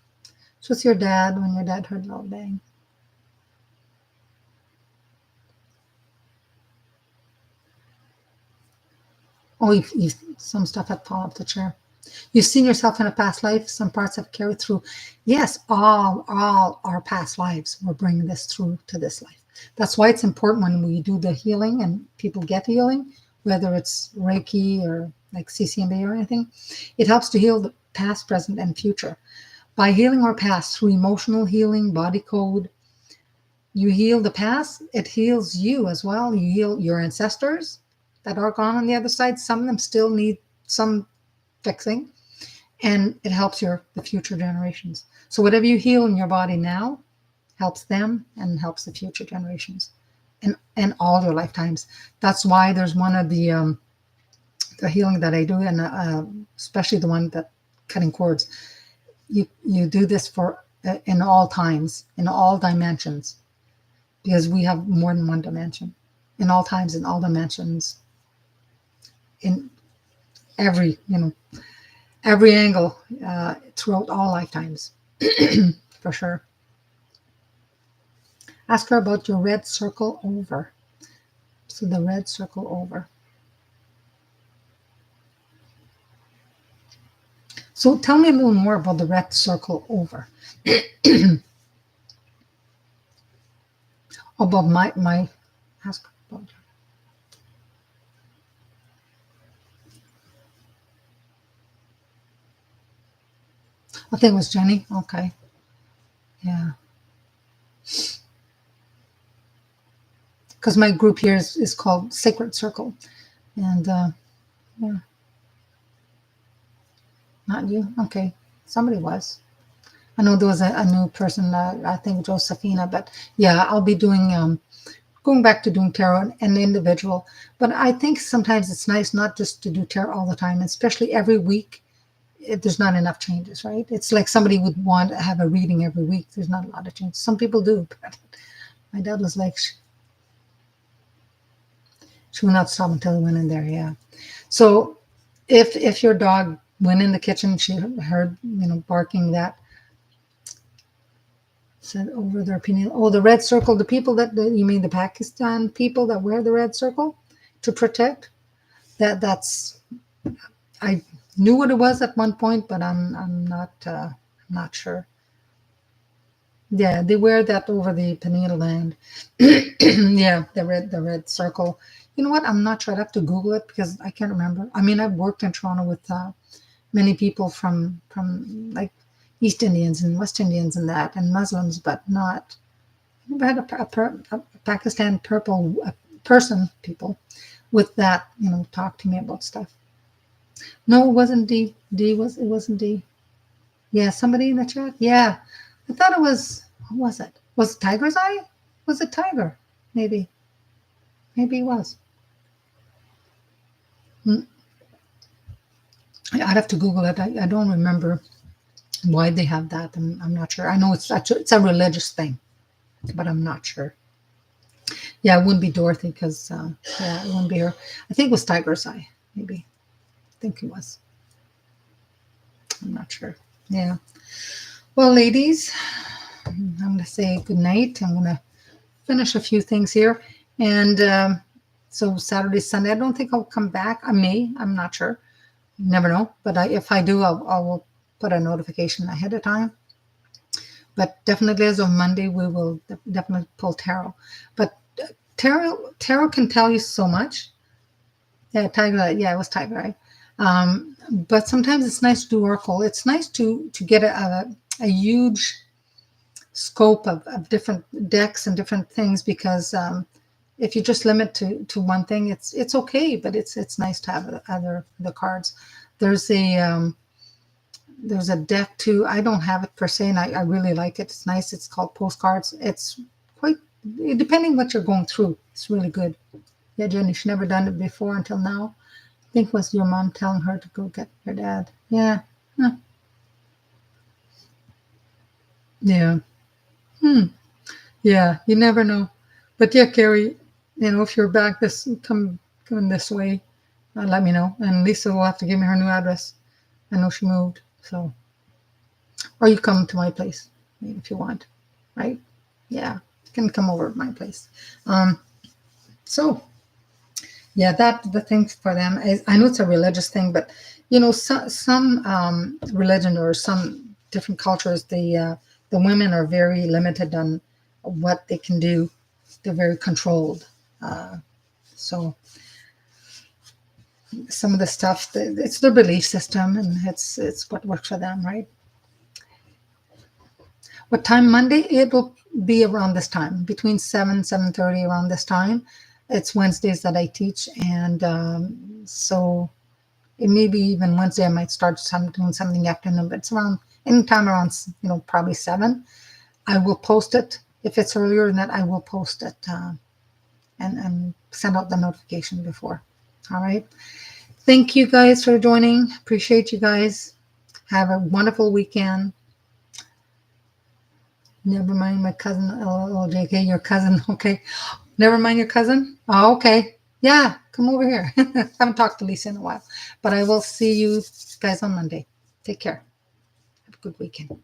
It was your dad when your dad heard a loud bang. Oh, some stuff had fallen off the chair. You've seen yourself in a past life. Some parts have carried through. Yes, all our past lives. We're bringing this through to this life. That's why it's important when we do the healing and people get healing, whether it's Reiki or like CCMA or anything. It helps to heal the past, present, and future. By healing our past through emotional healing, body code, you heal the past, it heals you as well. You heal your ancestors that are gone on the other side. Some of them still need some fixing, and it helps the future generations. So whatever you heal in your body now helps them and helps the future generations and all your lifetimes. That's why there's one of the healing that I do, and especially the one that cutting cords. You do this for in all times, in all dimensions, because we have more than one dimension, in all times, in all dimensions, in every every angle, throughout all lifetimes, for sure. Ask her about your red circle over. So the red circle over. So tell me a little more about the red circle over. About my ask her about. I think it was Jenny. Okay. Yeah. Because my group here is called Sacred Circle. And yeah, not you. Okay. Somebody was. I know there was a new person, I think Josephina, but yeah, I'll be doing, going back to doing tarot and individual. But I think sometimes it's nice not just to do tarot all the time, especially every week. There's not enough changes, right? It's like somebody would want to have a reading every week. There's not a lot of changes. Some people do, but my dad was like, she would not stop until he went in there. Yeah. So if your dog went in the kitchen, she heard, barking, that said over their opinion. Oh, the red circle, the people you mean the Pakistan people that wear the red circle to protect? That's I knew what it was at one point, but I'm not sure. Yeah, they wear that over the pineal gland. Yeah, the red circle. You know what? I'm not sure. I'd have to Google it because I can't remember. I mean, I've worked in Toronto with many people from like East Indians and West Indians and that, and Muslims, but not. I never had a Pakistan purple person, people with that, talk to me about stuff. No, it wasn't D. It wasn't D. Yeah, somebody in the chat. Yeah, I thought it was. What was it? Was it Tiger's Eye? Was it Tiger? Maybe. Maybe it was. Hmm. I'd have to Google it. I don't remember why they have that. I'm not sure. I know it's a religious thing, but I'm not sure. Yeah, it wouldn't be Dorothy because yeah, it wouldn't be her. I think it was Tiger's Eye. Maybe. I think it was. I'm not sure. Yeah. Well, ladies, I'm going to say good night. I'm going to finish a few things here. And so Saturday, Sunday, I don't think I'll come back. I may. I'm not sure. You never know. But if I do, I will put a notification ahead of time. But definitely as of Monday, we will definitely pull tarot. But tarot can tell you so much. Yeah, Tiger. Yeah, it was Tiger, right? But sometimes it's nice to do oracle. It's nice to get a huge scope of different decks and different things because if you just limit to one thing, it's okay, but it's nice to have other the cards. There's a deck too. I don't have it per se, and I really like it. It's nice. It's called Postcards. It's quite depending what you're going through. It's really good. Yeah, Jenny, she never done it before until now. I think it was your mom telling her to go get your dad. Yeah. Huh. Yeah. Hmm. Yeah. You never know. But yeah, Carrie, if you're back coming this way, let me know. And Lisa will have to give me her new address. I know she moved. So, or you come to my place if you want, right? Yeah. You can come over to my place. Um, so yeah, that the thing for them is, I know it's a religious thing, but some religion or some different cultures, the women are very limited on what they can do. They're very controlled. So some of the stuff, it's their belief system, and it's what works for them, right? What time Monday? It will be around this time, between 7:30 around this time. It's Wednesdays that I teach, and so it may be even Wednesday. I might start doing something afternoon, but it's around anytime around probably 7. I will post it. If it's earlier than that, I will post it and send out the notification before. All right. Thank you guys for joining. Appreciate you guys. Have a wonderful weekend. Never mind my cousin. Oh, JK, your cousin. Okay. Never mind your cousin. Oh, okay. Yeah, come over here. Haven't talked to Lisa in a while, but I will see you guys on Monday. Take care. Have a good weekend.